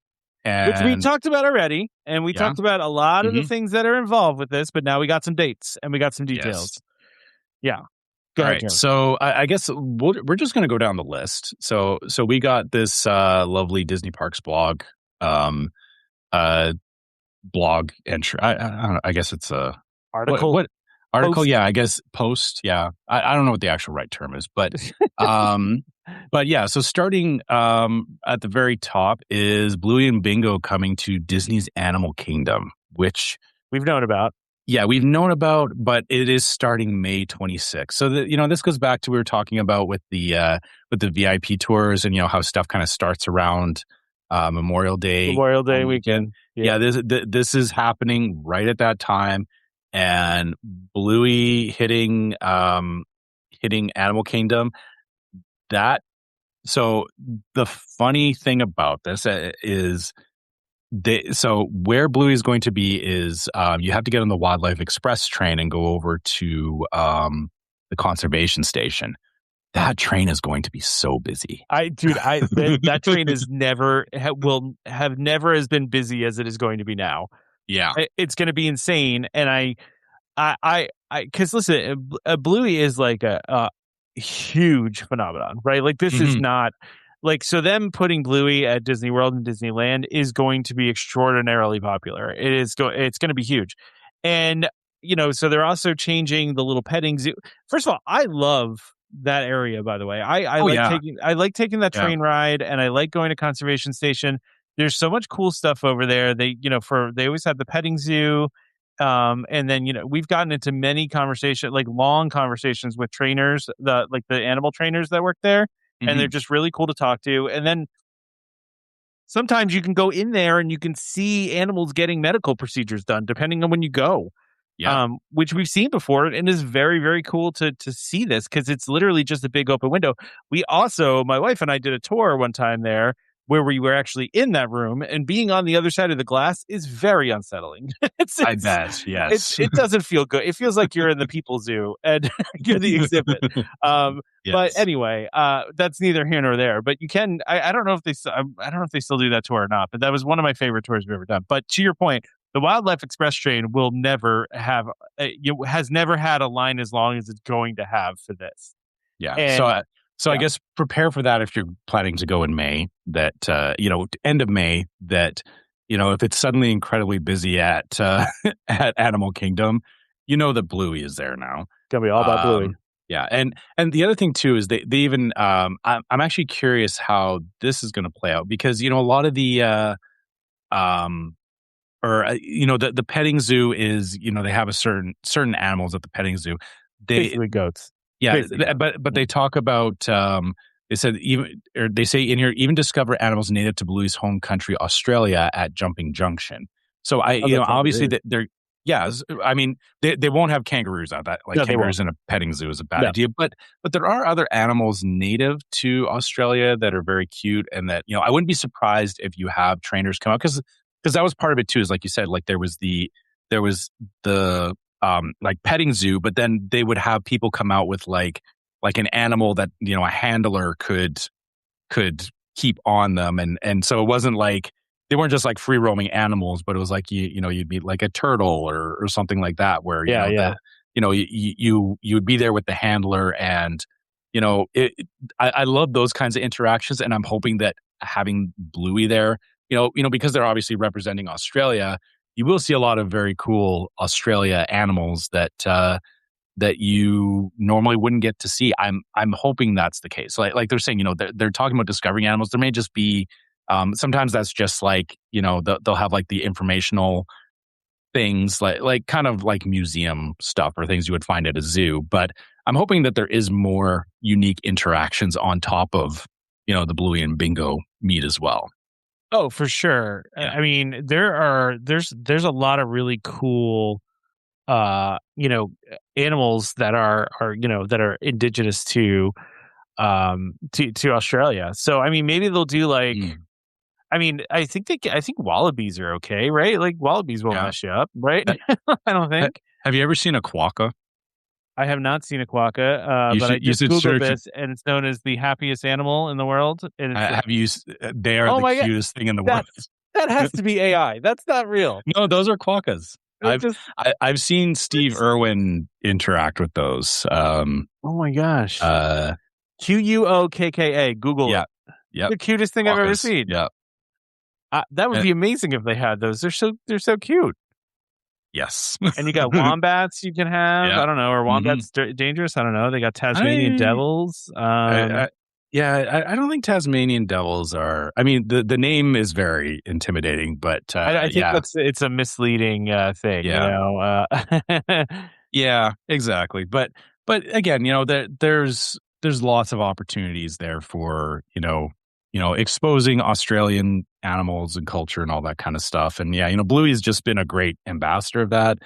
Which we talked about already, and we talked about a lot of the things that are involved with this, but now we got some dates and we got some details. Yeah. Go ahead, Jeremy.
So I guess we're just going to go down the list. So we got this lovely Disney Parks blog entry. I don't know. I guess it's a
article.
What article? Post. Yeah, I guess post. Yeah, I don't know what the actual right term is, but but yeah. So starting at the very top is Bluey and Bingo coming to Disney's Animal Kingdom, which
we've known about.
Yeah, we've known about, but it is starting May 26th. So this goes back to what we were talking about with the VIP tours and how stuff kind of starts around Memorial Day
weekend.
Yeah, this is happening right at that time, and Bluey hitting Animal Kingdom. So the funny thing about this is. So where Bluey is going to be is you have to get on the Wildlife Express train and go over to the conservation station. That train is going to be so busy.
That train is never has been busy as it is going to be now.
Yeah,
it's going to be insane. And because listen, Bluey is like a huge phenomenon, right? Like this is not. Like, so them putting Bluey at Disney World and Disneyland is going to be extraordinarily popular. It's going to be huge. And, so they're also changing the little petting zoo. First of all, I love that area, by the way. I like taking that train ride, and I like going to Conservation Station. There's so much cool stuff over there. They always have the petting zoo. And then, we've gotten into many conversations, like long conversations with trainers, the animal trainers that work there. And they're just really cool to talk to. And then sometimes you can go in there and you can see animals getting medical procedures done, depending on when you go.
Yeah.
Which we've seen before, and is very, very cool to see this because it's literally just a big open window. We also, my wife and I did a tour one time there where we were actually in that room, and being on the other side of the glass is very unsettling.
I bet, yes.
It doesn't feel good. It feels like you're in the People Zoo and you're the exhibit.
Yes.
But anyway, that's neither here nor there. But you can, I don't know if I don't know if they still do that tour or not, but that was one of my favorite tours we've ever done. But to your point, the Wildlife Express train will never have, has never had a line as long as it's going to have for this.
Yeah.
And,
so I guess prepare for that if you're planning to go in May, that, end of May, that, if it's suddenly incredibly busy at Animal Kingdom, that Bluey is there now.
It's going to be all about Bluey.
Yeah. And the other thing too, is they even, I'm actually curious how this is going to play out, because, a lot of the, the petting zoo is, they have a certain animals at the petting zoo.
Basically goats.
Yeah, but they talk about they say in here, even discover animals native to Bluey's home country, Australia, at Jumping Junction. So obviously that they're I mean they won't have kangaroos out that kangaroos in a petting zoo is a bad idea, but there are other animals native to Australia that are very cute, and that I wouldn't be surprised if you have trainers come out, because that was part of it too, is like you said, like there was the like petting zoo, but then they would have people come out with like an animal that a handler could keep on them, and so it wasn't like they weren't just like free roaming animals, but it was like you'd meet like a turtle or something like that, where you would be there with the handler, and I love those kinds of interactions, and I'm hoping that having Bluey there, because they're obviously representing Australia, you will see a lot of very cool Australia animals that you normally wouldn't get to see. I'm hoping that's the case. Like they're saying, they're talking about discovering animals. There may just be sometimes that's just like they'll have like the informational things, like kind of like museum stuff or things you would find at a zoo. But I'm hoping that there is more unique interactions on top of the Bluey and Bingo meet as well.
Oh, for sure. Yeah. I mean, there's a lot of really cool, animals that are indigenous to Australia. So, I mean, maybe they'll do like, I mean, I think wallabies are okay, right? Like wallabies won't mess you up, right? I don't think.
Have you ever seen a quokka?
I have not seen a quokka, but I just Googled this, and it's known as the happiest animal in the world. And
they are the cutest thing in the world.
That has to be AI. That's not real.
No, those are quokkas. I've seen Steve Irwin interact with those.
Oh my gosh. Quokka. Google it.
Yeah.
The cutest thing I've ever seen.
Yeah.
That would be amazing if they had those. They're so cute.
Yes.
And you got wombats you can have. I don't know. Are wombats dangerous? I don't know. They got Tasmanian devils.
I don't think Tasmanian devils are. I mean, the name is very intimidating, but
I think it's a misleading thing.
Yeah. Yeah, exactly. But again, there's lots of opportunities there for exposing Australian animals and culture and all that kind of stuff. And Bluey has just been a great ambassador of that.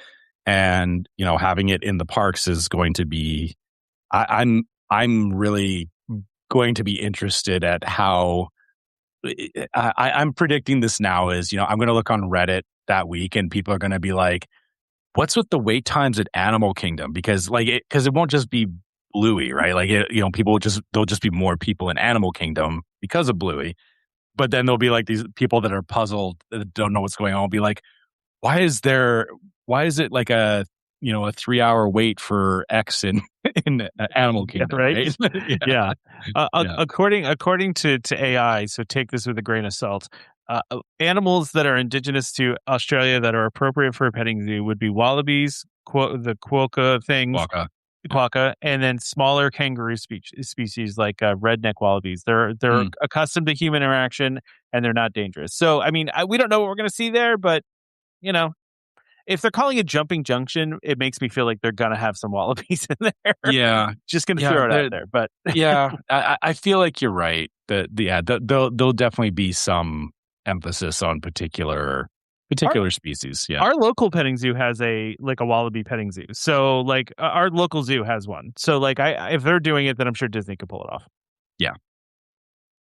And, having it in the parks is going to be, I'm really going to be interested at how I'm predicting this now is, I'm going to look on Reddit that week and people are going to be like, what's with the wait times at Animal Kingdom? Because it won't just be Bluey, right? Like, there'll just be more people in Animal Kingdom because of Bluey. But then there'll be like these people that are puzzled, that don't know what's going on, will be like, why is it like a 3-hour wait for X in Animal Kingdom, right?
Yeah. According to AI, so take this with a grain of salt. Animals that are indigenous to Australia that are appropriate for a petting zoo would be wallabies, the quokka things. Quokka, and then smaller kangaroo species like redneck wallabies. They're accustomed to human interaction and they're not dangerous. So, I mean, we don't know what we're going to see there, but if they're calling it Jumping Junction, it makes me feel like they're going to have some wallabies in there.
Yeah,
just going to throw it out there. But
yeah, I feel like you're right. There'll definitely be some emphasis on particular species. Yeah,
our local petting zoo has a wallaby petting zoo. So like our local zoo has one. So like if they're doing it, then I'm sure Disney could pull it off.
Yeah.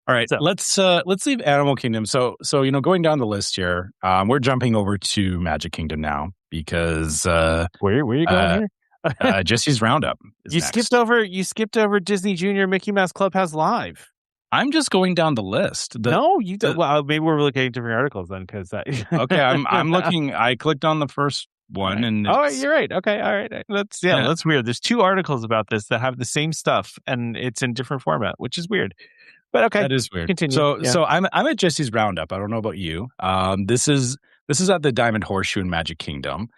All right, let's leave Animal Kingdom. So going down the list here, we're jumping over to Magic Kingdom now because
where are you going
here? Jesse's Roundup.
You skipped over Disney Junior Mickey Mouse Clubhouse Live.
I'm just going down the list.
No, you don't. Well, maybe we're looking at different articles then, because
okay, I'm looking. I clicked on the first one, and
you're right. Okay, all right. That's weird. There's 2 articles about this that have the same stuff, and it's in different format, which is weird. But okay,
that is weird.
Continue.
So I'm at Jesse's Roundup. I don't know about you. This is at the Diamond Horseshoe in Magic Kingdom.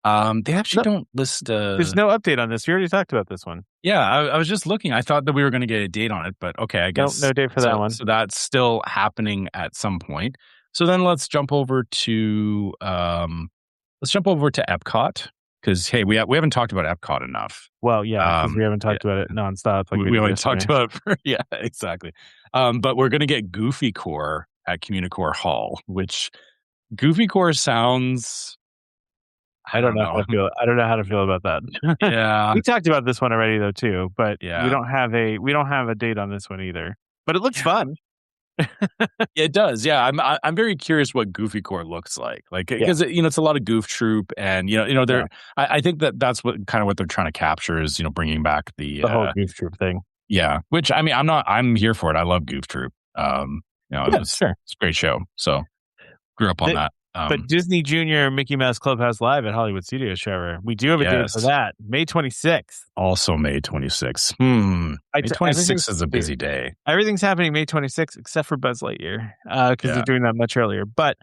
They actually don't list.
There's no update on this. We already talked about this one.
Yeah, I was just looking. I thought that we were going to get a date on it, but okay, I guess
no date for that one.
So that's still happening at some point. So then let's jump over to Epcot. Because, hey, we haven't talked about Epcot enough.
Well, yeah, because we haven't talked about it nonstop.
Like we only talked about it yeah, exactly. But we're going to get Goofy Core at Communicore Hall, which Goofy Core sounds...
I don't know how to feel. I don't know how to feel about that.
Yeah.
We talked about this one already, though, too. But we don't have a date on this one either. But it looks fun.
It does, yeah. I'm very curious what Goofy Core looks like, because it's a lot of Goof Troop, and I think that's what they're trying to capture is bringing back the
whole Goof Troop thing.
Yeah, which I'm here for it. I love Goof Troop. It's a great show. So grew up on that.
But Disney Junior Mickey Mouse Clubhouse Live at Hollywood Studios, Trevor. We do have a date for that, May 26th.
Also May 26th. May 26th is a busy day.
Everything's happening May 26th except for Buzz Lightyear because they're doing that much earlier. But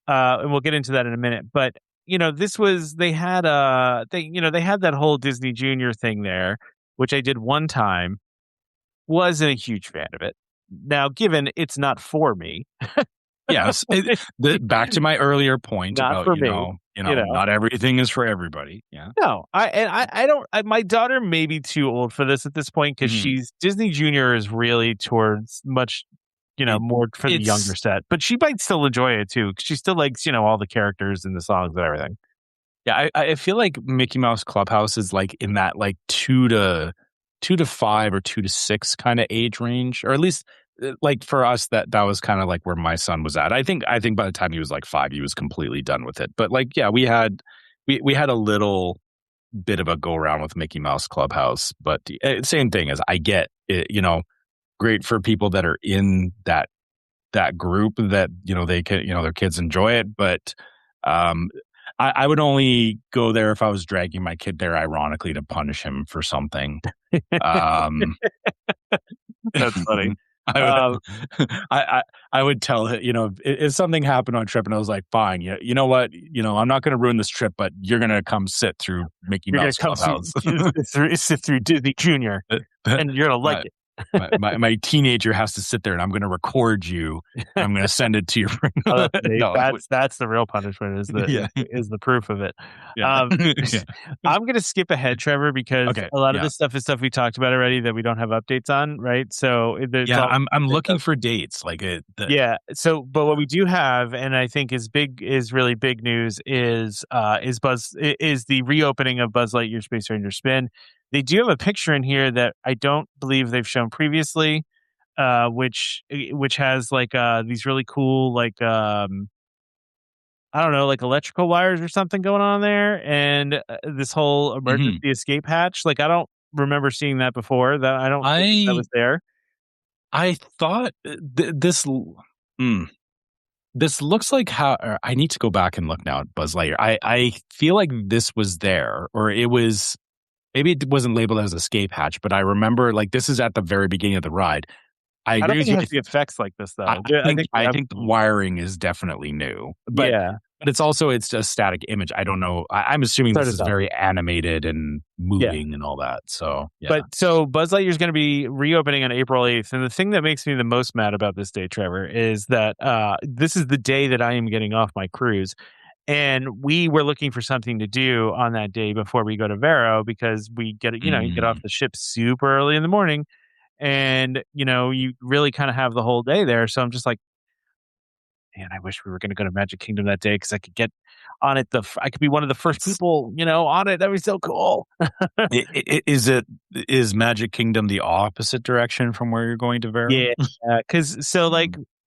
and we'll get into that in a minute. But this was they had that whole Disney Junior thing there, which I did one time. Wasn't a huge fan of it. Now, given it's not for me.
Yes, back to my earlier point about not everything is for everybody. Yeah,
no, I don't. My daughter may be too old for this at this point because she's Disney Junior is really towards much, more for the younger set. But she might still enjoy it too because she still likes all the characters and the songs and everything.
Yeah, I feel like Mickey Mouse Clubhouse is in that 2 to 5 or 2 to 6 kind of age range, or at least. For us, that was kind of where my son was at. I think by the time he was 5, he was completely done with it. But we had a little bit of a go around with Mickey Mouse Clubhouse. But same thing as I get it, great for people that are in that group that they can their kids enjoy it. But I would only go there if I was dragging my kid there, ironically, to punish him for something.
That's funny.
I would tell it, if something happened on a trip and I was like, fine, you know what, I'm not going to ruin this trip, but you're going to come sit through Mickey Mouse Clubhouse.
Sit through Disney Junior, and you're going to like it.
my teenager has to sit there and I'm going to record you. I'm going to send it to your friend.
That's the real punishment is the proof of it.
Yeah.
I'm going to skip ahead, Trevor, because a lot of this stuff is stuff we talked about already that we don't have updates on. Right. So
I'm looking for dates
So, but what we do have, and I think is really big news is the reopening of Buzz Lightyear Space Ranger Spin. They do have a picture in here that I don't believe they've shown previously, which has these really cool I don't know, electrical wires or something going on there, and this whole emergency escape hatch. I don't remember seeing that before. That I don't think that was there.
I thought this looks like how I need to go back and look now at Buzz Lightyear. I feel like this was there, or it was. Maybe it wasn't labeled as escape hatch, but I remember this is at the very beginning of the ride.
I don't think it has the effects like this though.
I think the wiring is definitely new, but it's a static image. I don't know. I'm assuming this is very animated and moving and all that. So,
so Buzz Lightyear is going to be reopening on April 8th, and the thing that makes me the most mad about this day, Trevor, is that this is the day that I am getting off my cruise. And we were looking for something to do on that day before we go to Vero because we get, you get off the ship super early in the morning and, you really kind of have the whole day there. So I'm just like, man, I wish we were going to go to Magic Kingdom that day because I could get on it. I could be one of the first people, on it. That'd be so cool.
Is Magic Kingdom the opposite direction from where you're going to Vero?
Yeah, because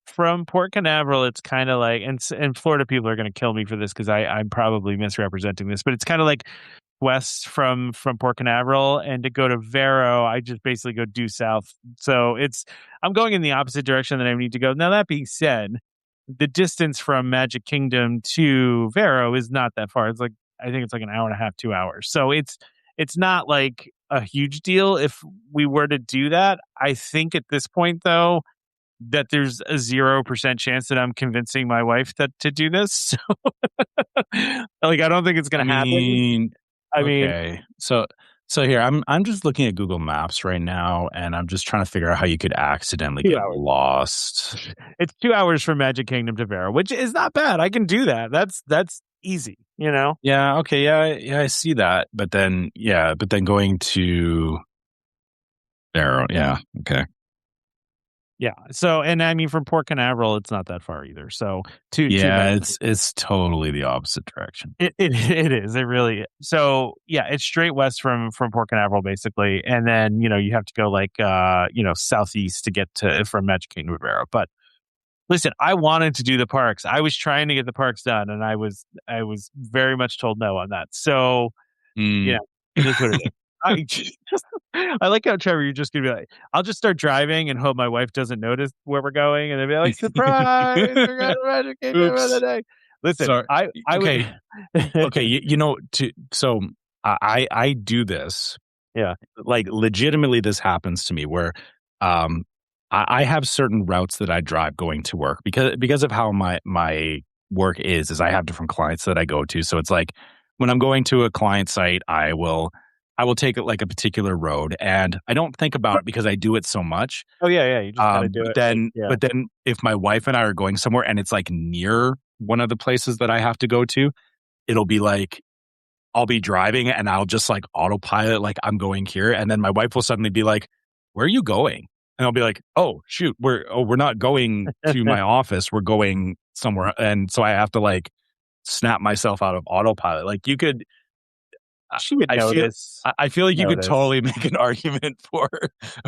from Port Canaveral, it's kind of like, and Florida people are going to kill me for this because I'm probably misrepresenting this, but it's kind of like west from Port Canaveral, and to go to Vero, I just basically go due south. So I'm going in the opposite direction that I need to go. Now, that being said, the distance from Magic Kingdom to Vero is not that far. It's like, I think it's like an hour and a half, 2 hours. So it's not like a huge deal if we were to do that. I think at this point, though, that there's a 0% chance that I'm convincing my wife to do this. So, like, I don't think it's going to happen. I mean,
so here I'm just looking at Google Maps right now, and I'm just trying to figure out how you could accidentally get lost.
It's 2 hours from Magic Kingdom to Vero, which is not bad. I can do that. That's easy,
Yeah. Okay. Yeah. I see that. But then going to Vero. Yeah. Okay.
Yeah. So, and I mean, from Port Canaveral, it's not that far either. So,
it's totally the opposite direction.
It is. It really is. So, yeah, it's straight west from Port Canaveral, basically, and then you have to go like southeast to get from Magic Kingdom to Vero. But listen, I wanted to do the parks. I was trying to get the parks done, and I was very much told no on that. So, it is what it is. I like how, Trevor, you're just gonna be like, I'll just start driving and hope my wife doesn't notice where we're going, and they'll be like, surprise, we're going to Magic Kingdom for the day. Listen,
sorry.
I
I do this.
Yeah,
like legitimately, this happens to me where I have certain routes that I drive going to work because of how my work is I have different clients that I go to. So it's like when I'm going to a client site, I will take it like a particular road, and I don't think about it because I do it so much.
Oh yeah, you just gotta do it.
But then if my wife and I are going somewhere and it's like near one of the places that I have to go to, it'll be like I'll be driving and I'll just like autopilot like I'm going here, and then my wife will suddenly be like, "Where are you going?" And I'll be like, "Oh shoot, we're not going to my office. We're going somewhere," and so I have to like snap myself out of autopilot. Like you could.
She would notice.
I feel like you could totally make an argument for.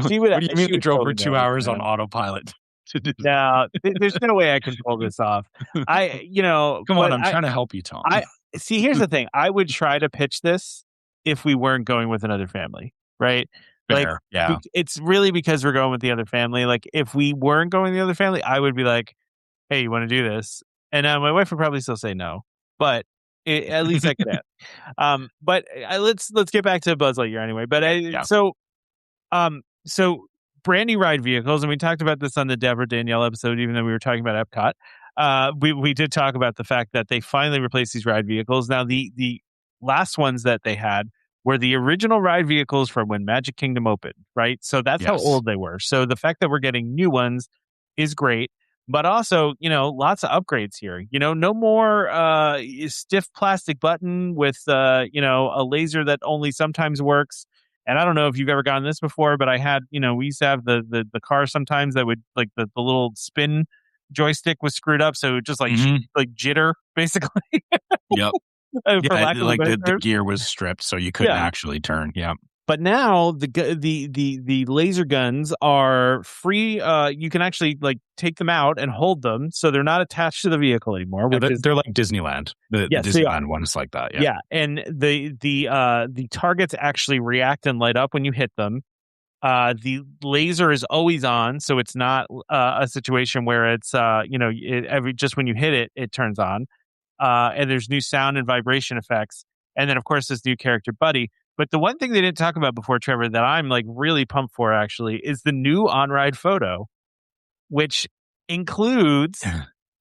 She would.
What do you mean we drove for 2 hours on autopilot?
No, there's no way I can pull this off.
Come on, I'm trying to help you, Tom.
See, here's the thing. I would try to pitch this if we weren't going with another family, right?
Fair, yeah.
It's really because we're going with the other family. Like, if we weren't going with the other family, I would be like, "Hey, you want to do this?" And my wife would probably still say no, but at least I could ask. But let's get back to Buzz Lightyear anyway. But so brand new ride vehicles, and we talked about this on the Debra Danielle episode, even though we were talking about Epcot. We did talk about the fact that they finally replaced these ride vehicles. Now, the last ones that they had were the original ride vehicles from when Magic Kingdom opened, right? So that's how old they were. So the fact that we're getting new ones is great. But also, lots of upgrades here. No more stiff plastic button with, a laser that only sometimes works. And I don't know if you've ever gotten this before, but I had, we used to have the car sometimes that would, like, the little spin joystick was screwed up. So it just like jitter, basically.
Yep. The gear was stripped, so you couldn't actually turn. Yeah.
But now the laser guns are free. You can actually like take them out and hold them, so they're not attached to the vehicle anymore.
They're like Disneyland. The Disneyland one's like that. Yeah.
Yeah, and the targets actually react and light up when you hit them. The laser is always on, so it's not a situation where it's just when you hit it, it turns on. And there's new sound and vibration effects, and then of course this new character Buddy. But the one thing they didn't talk about before, Trevor, that I'm like really pumped for actually is the new on-ride photo, which includes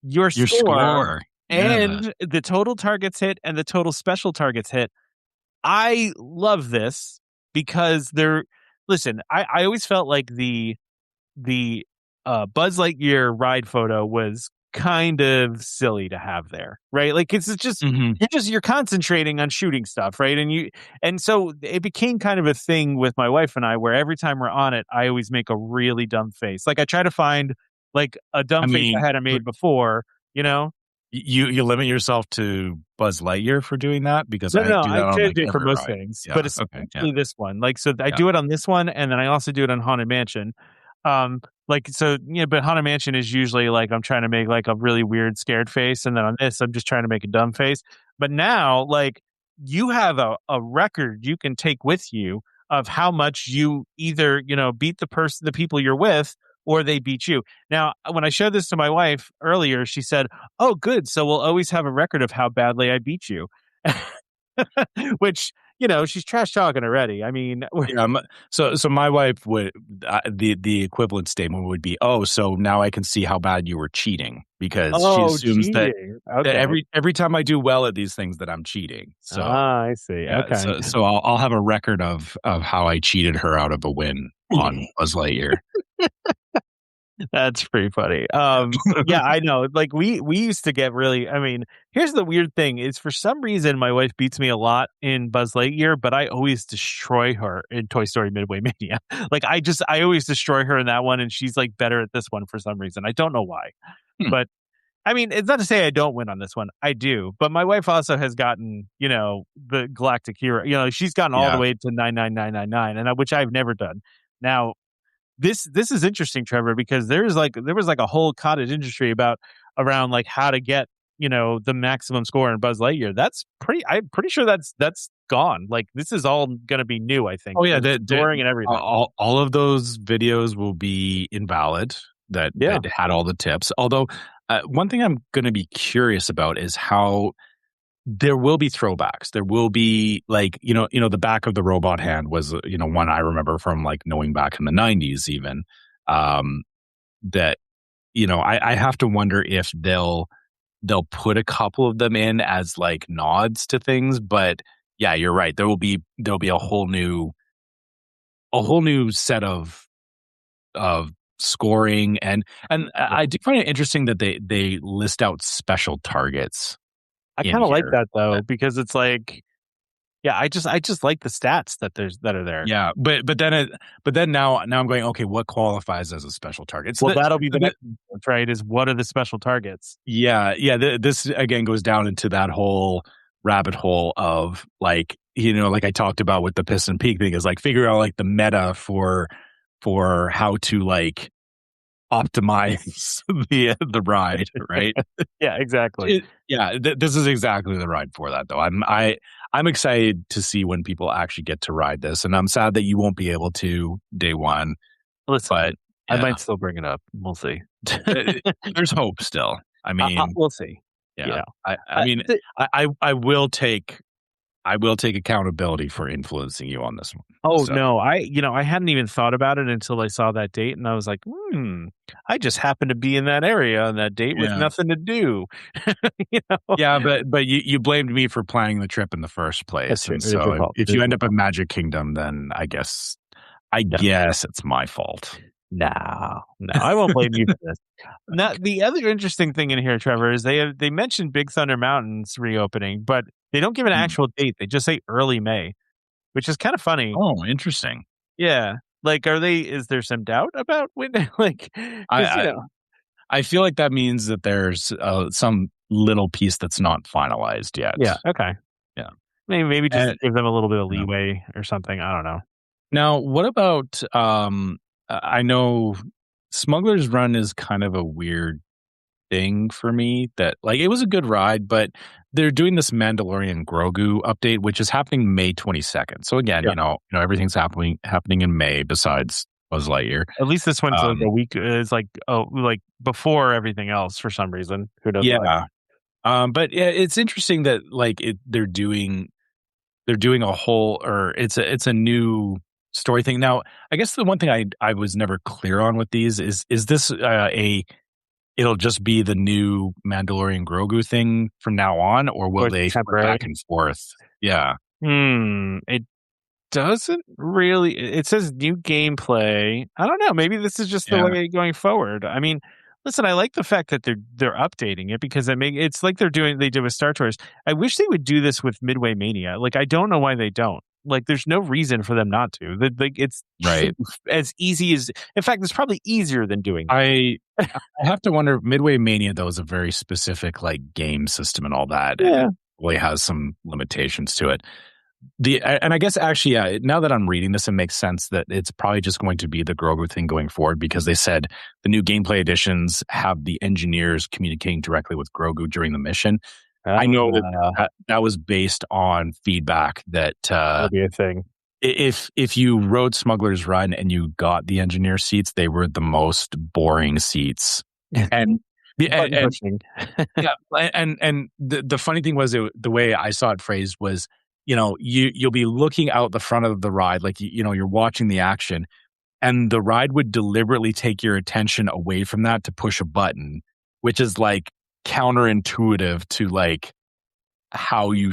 your score and the total targets hit and the total special targets hit. I love this because I always felt like the Buzz Lightyear ride photo was kind of silly to have there, right? Like it's just you're concentrating on shooting stuff, right? And so it became kind of a thing with my wife and I, where every time we're on it, I always make a really dumb face. Like I try to find like a dumb face I hadn't made before, you know?
You limit yourself to Buzz Lightyear for doing that? Because
No,
I do that
I
on
could
like
do it for
every
most
ride.
things,
Yeah.
but especially this one. Like, so I do it on this one, and then I also do it on Haunted Mansion. But Haunted Mansion is usually like I'm trying to make like a really weird scared face, and then on this I'm just trying to make a dumb face. But now, like, you have a record you can take with you of how much you either, beat the people you're with, or they beat you. Now, when I showed this to my wife earlier, she said, "Oh, good. So we'll always have a record of how badly I beat you." Which, she's trash talking already. I mean,
so my wife would the equivalent statement would be, "Oh, so now I can see how bad you were cheating," because she assumes
cheating.
that every time I do well at these things that I'm cheating. So
I see.
Yeah,
okay.
So I'll have a record of how I cheated her out of a win on Buzz Lightyear.
That's pretty funny. Yeah, I know. Like we used to get really. I mean, here's the weird thing: is for some reason my wife beats me a lot in Buzz Lightyear, but I always destroy her in Toy Story Midway Mania. Like I always destroy her in that one, and she's like better at this one for some reason. I don't know why, but I mean, it's not to say I don't win on this one. I do, but my wife also has gotten, the Galactic Hero. She's gotten all the way to 99999, and which I've never done. Now, this is interesting, Trevor, because there was like a whole cottage industry around like how to get the maximum score in Buzz Lightyear. I'm pretty sure that's gone. Like this is all going to be new. I think.
Oh yeah,
scoring and everything.
All of those videos will be invalid. That had all the tips. Although one thing I'm going to be curious about is how there will be throwbacks. There will be like, the back of the robot hand was, one I remember from like knowing back in the 90s even, that, I have to wonder if they'll put a couple of them in as like nods to things. But yeah, you're right. There'll be a whole new set of scoring and I do find it interesting that they list out special targets.
I kind of like that though, because it's like, yeah, I just like the stats that are there.
Yeah, but then now I'm going, okay, what qualifies as a special target?
Well, that'll be the next one, right? Is what are the special targets?
Yeah. This again goes down into that whole rabbit hole of like, like I talked about with the Piston Peak thing, is like figure out like the meta for how to like optimize the ride, right?
Yeah, exactly.
This is exactly the ride for that though. I'm excited to see when people actually get to ride this, and I'm sad that you won't be able to day one.
Listen, but I might still bring it up. We'll see.
There's hope still. I mean,
we'll see.
Yeah. I will take accountability for influencing you on this one.
Oh, so. No, I hadn't even thought about it until I saw that date, and I was like, I just happened to be in that area on that date with nothing to do.
Yeah, but you blamed me for planning the trip in the first place. And so if you end up at Magic Kingdom, then I guess it's my fault.
No, I won't blame you for this. Now, the other interesting thing in here, Trevor, is they mentioned Big Thunder Mountain's reopening, but they don't give an actual date. They just say early May, which is kind of funny.
Oh, interesting.
Yeah. Like, is there some doubt about when, like,
I feel like that means that there's some little piece that's not finalized yet.
Yeah. Okay.
Yeah.
Maybe just give them a little bit of leeway or something. I don't know.
Now, what about, I know Smuggler's Run is kind of a weird thing for me, that like it was a good ride, but they're doing this Mandalorian Grogu update, which is happening May 22nd. So again, everything's happening in May besides Buzz Lightyear.
At least this one's like a week. Is like before everything else for some reason. Who knows?
Yeah, but yeah, it's interesting that like they're doing a whole, or it's a new story thing. Now, I guess the one thing I was never clear on with these is this it'll just be the new Mandalorian Grogu thing from now on, or will they go back and forth? Yeah.
It doesn't really. It says new gameplay. I don't know. Maybe this is just the way going forward. I mean, listen, I like the fact that they're updating it, because it's like they did with Star Tours. I wish they would do this with Midway Mania. Like, I don't know why they don't. Like, there's no reason for them not to. It's
right.
as easy as, in fact, it's probably easier than doing that.
I have to wonder, Midway Mania, though, is a very specific like game system and all that.
Yeah.
And it really has some limitations to it. And I guess actually, yeah, now that I'm reading this, it makes sense that it's probably just going to be the Grogu thing going forward, because they said the new gameplay editions have the engineers communicating directly with Grogu during the mission. I know that was based on feedback that
that'd be a thing.
If you rode Smuggler's Run and you got the engineer seats, they were the most boring seats. And the funny thing was, the way I saw it phrased was, you'll be looking out the front of the ride, like you're watching the action, and the ride would deliberately take your attention away from that to push a button, which is like counterintuitive to like how you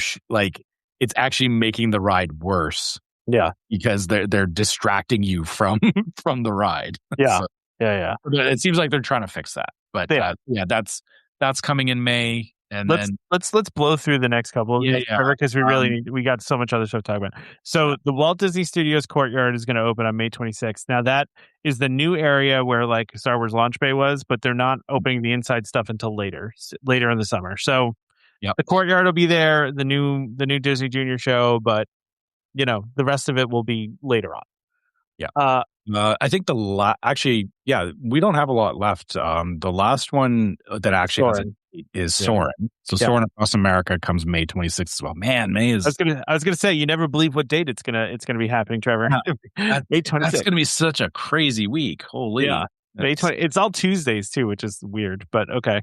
it's actually making the ride worse.
Yeah,
because they're distracting you from the ride.
Yeah,
so,
yeah.
It seems like they're trying to fix that, but that's coming in May. And
let's blow through the next couple, because we got so much other stuff to talk about. So the Walt Disney Studios Courtyard is going to open on May 26th. Now that is the new area where like Star Wars Launch Bay was, but they're not opening the inside stuff until later in the summer. So the Courtyard will be there, the new Disney Junior show, but the rest of it will be later on.
Yeah. I think we don't have a lot left. The last one that actually is Soarin'. So Soarin' Across America comes May 26th as well. Man, May is.
I was gonna say, you never believe what date it's gonna be happening, Trevor. May 26th.
That's gonna be such a crazy week. Holy.
Yeah. May 20. It's all Tuesdays too, which is weird, but okay.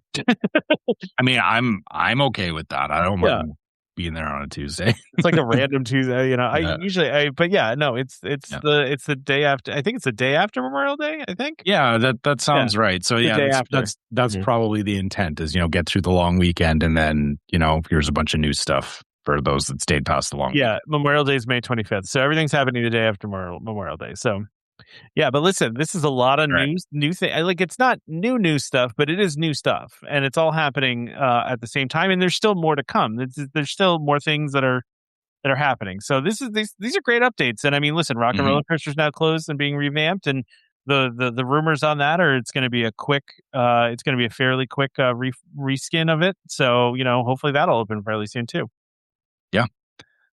I mean, I'm okay with that. I don't mind being there on a Tuesday.
It's like a random Tuesday, I usually, it's the day after. I think it's the day after Memorial Day. I think.
Yeah, that sounds right. So that's probably the intent is get through the long weekend, and then here's a bunch of new stuff for those that stayed past the long.
Yeah, weekend. Memorial Day is May 25th, so everything's happening the day after Memorial Day. So. Yeah, but listen, this is a lot of new thing. Like, it's not new stuff, but it is new stuff, and it's all happening at the same time. And there's still more to come. There's still more things that are happening. So these are great updates. And I mean, listen, Rock and Roller Coaster's now closed and being revamped, and the rumors on that are it's going to be a fairly quick reskin of it. So hopefully that'll open fairly soon too.
Yeah.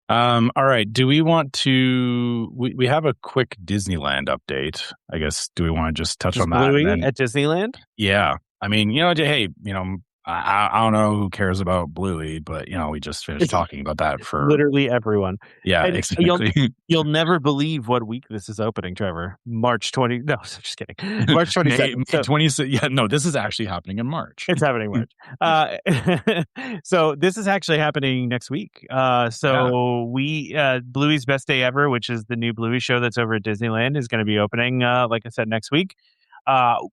All right. Do we want to? We have a quick Disneyland update. I guess. Do we want to just touch on that?
Bluey at Disneyland?
Yeah. I mean, hey, I don't know who cares about Bluey, but we just finished talking about that for
literally everyone.
Yeah,
and
exactly.
You'll never believe what week this is opening, Trevor. March 20. No, just kidding. March 22nd.
20. Yeah, no, this is actually happening in March.
It's happening in March. So this is actually happening next week. Bluey's Best Day Ever, which is the new Bluey show that's over at Disneyland, is going to be opening, like I said, next week.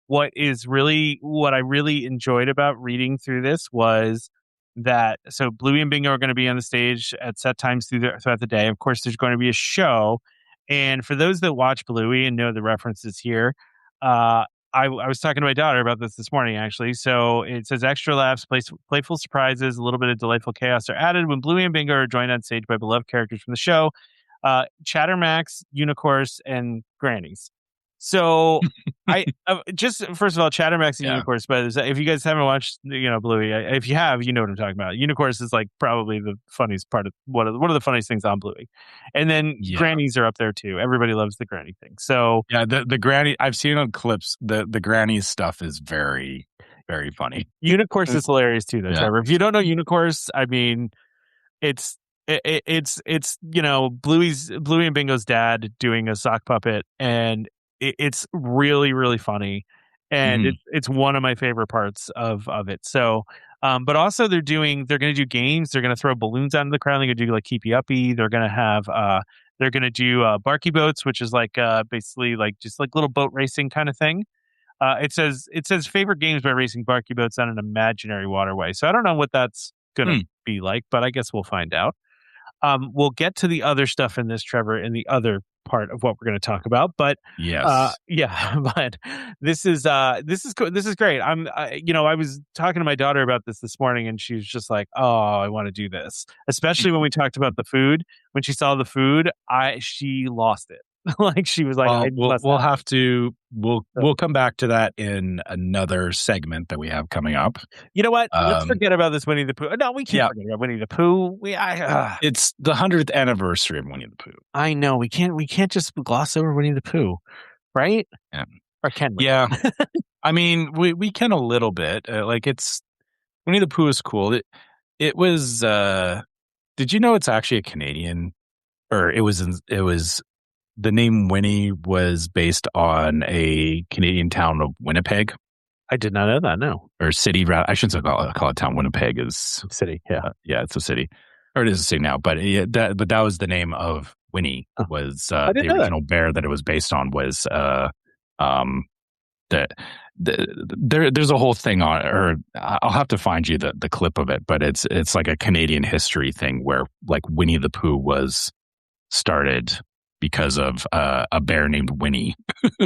What I really enjoyed about reading through this was that Bluey and Bingo are going to be on the stage at set times throughout the day. Of course, there's going to be a show, and for those that watch Bluey and know the references here, I was talking to my daughter about this morning, actually. So it says extra laughs, playful surprises, a little bit of delightful chaos are added when Bluey and Bingo are joined on stage by beloved characters from the show, Chattermax, Unicorse, and Grannies. So I just, first of all, Chattermax and Unicorse, but if you guys haven't watched, Bluey, if you have, you know what I'm talking about. Unicorse is like probably the funniest part of one of the funniest things on Bluey. And then Grannies are up there too. Everybody loves the Granny thing. So
yeah, the Granny, I've seen on clips, the Grannies stuff is very, very funny.
Unicorse is hilarious too, though, Trevor. If you don't know Unicorse, I mean, it's Bluey and Bingo's dad doing a sock puppet, and it's really, really funny, and it's one of my favorite parts of it. So, but also they're going to do games. They're going to throw balloons out in the crowd. They're going to do like Keepy Uppy. They're going to have they're going to do Barky Boats, which is like basically like just like little boat racing kind of thing. It says favorite games by racing Barky Boats on an imaginary waterway. So I don't know what that's going to be like, but I guess we'll find out. We'll get to the other stuff in this, Trevor, in the other part of what we're going to talk about. But but this is great. I was talking to my daughter about this morning, and she was just like, "Oh, I want to do this." Especially when we talked about the food. When she saw the food, she lost it. Like she was like,
we'll come back to that in another segment that we have coming up.
You know what? Let's forget about this Winnie the Pooh. No, we can't forget about Winnie the Pooh.
It's the 100th anniversary of Winnie the Pooh.
I know we can't just gloss over Winnie the Pooh, right?
Yeah.
Or can we?
Yeah. I mean, we can a little bit. It's Winnie the Pooh is cool. It was. Did you know it's actually a Canadian, or it was. The name Winnie was based on a Canadian town of Winnipeg.
I did not know that. No,
or city. I shouldn't call it town. Winnipeg is
city. Yeah,
yeah, it's a city, or it is a city now. But that was the name of Winnie. Was the original bear that it was based on was there's a whole thing on, or I'll have to find you the clip of it. But it's like a Canadian history thing where like Winnie the Pooh was started because of a bear named Winnie.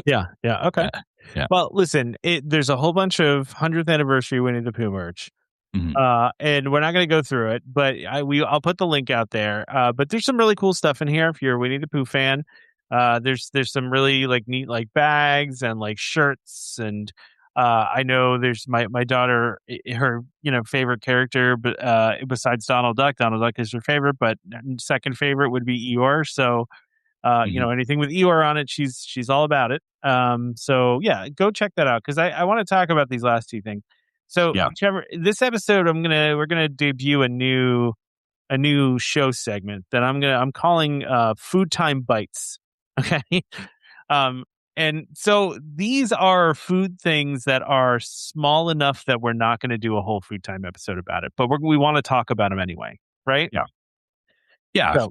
Yeah. Okay.
Yeah.
Well, listen, there's a whole bunch of 100th anniversary Winnie the Pooh merch. Mm-hmm. And we're not going to go through it, but I'll put the link out there. But there's some really cool stuff in here if you're a Winnie the Pooh fan. There's some really like neat like bags and like shirts, and I know there's my daughter, her favorite character, but besides Donald Duck is her favorite, but second favorite would be Eeyore. So anything with Eeyore on it, she's all about it. So yeah, go check that out because I want to talk about these last two things. So Trevor, this episode we're gonna debut a new show segment that I'm calling Food Time Bites. Okay. And so these are food things that are small enough that we're not going to do a whole Food Time episode about it, but we want to talk about them anyway, right?
Yeah. Yeah.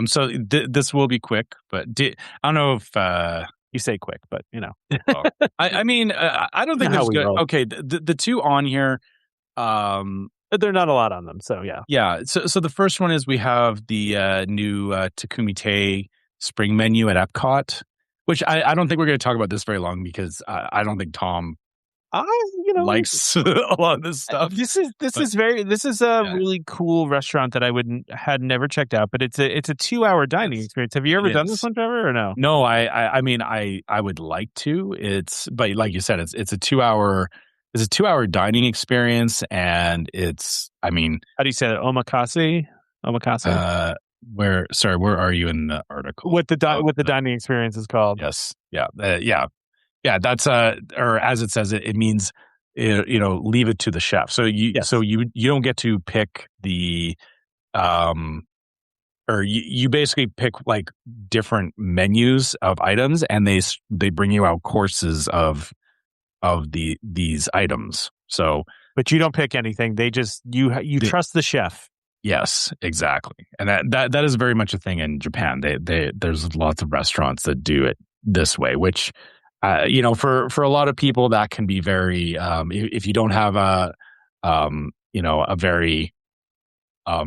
So this will be quick, but I don't know if
you say quick, but
well, I mean, I don't think there's good. Roll. Okay, the two on here,
but there are not a lot on them. So yeah.
Yeah. So the first one is we have the new Takumite spring menu at Epcot, which I don't think we're going to talk about this very long because I don't think Tom likes a lot of this stuff.
This is a really cool restaurant that I had never checked out, but it's a 2-hour dining experience. Have you ever done this one, Trevor, or no?
No, I mean I would like to. But like you said, it's a 2-hour dining experience, and I mean,
how do you say that? Omakase.
Where are you in the article?
What the dining experience is called?
Yes. Yeah. That's or as it says, it means leave it to the chef. So you don't get to pick the or you basically pick like different menus of items, and they bring you out courses of these items. So,
but you don't pick anything. They just you trust the chef.
Yes, exactly. And that is very much a thing in Japan. There's lots of restaurants that do it this way, which for a lot of people that can be very if you don't have a very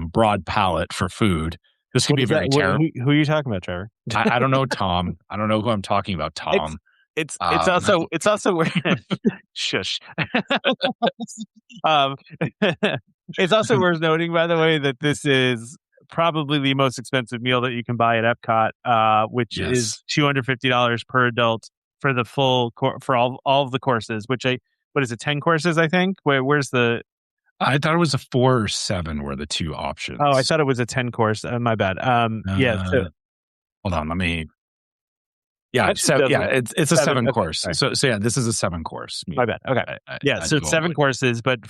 broad palate for food, this can be very terrible.
Who are you talking about, Trevor?
I don't know, Tom. I don't know who I'm talking about, Tom.
It's also where shush. It's also worth noting, by the way, that this is probably the most expensive meal that you can buy at Epcot, which is $250 per adult for the full for all of the courses. What is it? 10 courses, I think. Where's the?
I thought it was a 4 or 7 were the two options.
Oh, I thought it was a 10 course. My bad. Yeah. So,
hold on. Let me. Yeah, it's a 7 course. Okay, so yeah, this is a 7 course.
My bad. Okay, so it's 7 courses, but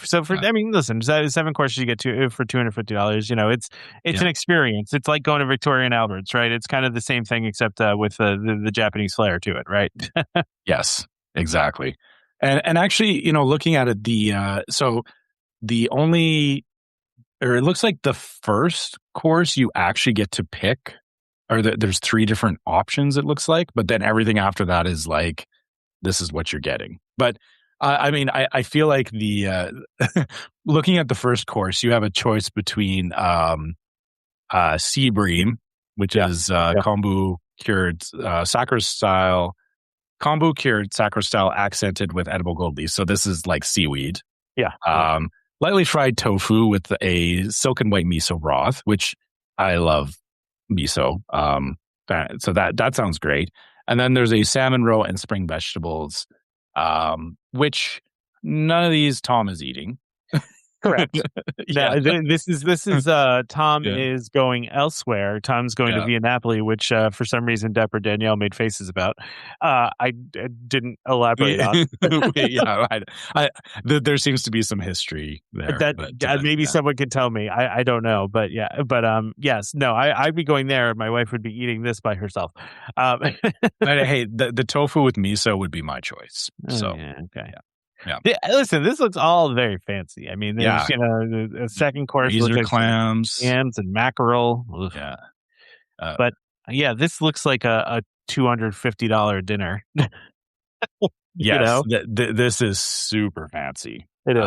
I mean, listen, 7 courses you get for $250. It's an experience. It's like going to Victoria and Albert's, right? It's kind of the same thing, except with the Japanese flair to it, right?
Yes, exactly. And actually, looking at it, it looks like the first course you actually get to pick. Or there's 3 different options, it looks like, but then everything after that is like, this is what you're getting. But I mean, I feel like the looking at the first course, you have a choice between sea bream, which is kombu cured Sakura style, kombu cured Sakura style accented with edible gold leaf. So this is like seaweed.
Yeah.
Lightly fried tofu with a silken white miso broth, which I love miso. So that sounds great. And then there's a salmon roe and spring vegetables, which none of these Tom is eating.
Correct. Yeah. This is Tom is going elsewhere. Tom's going to Napoli, which for some reason Debra Danielle made faces about. I didn't elaborate on.
There seems to be some history there.
Maybe someone could tell me. I don't know, but yes, no, I'd be going there. My wife would be eating this by herself.
But hey, the tofu with miso would be my choice. So
okay.
Yeah.
Listen, this looks all very fancy. I mean, there's a second course
looks like
clams and mackerel. Ugh.
Yeah,
but this looks like a $250 dinner.
Yes, this is super fancy.
It is.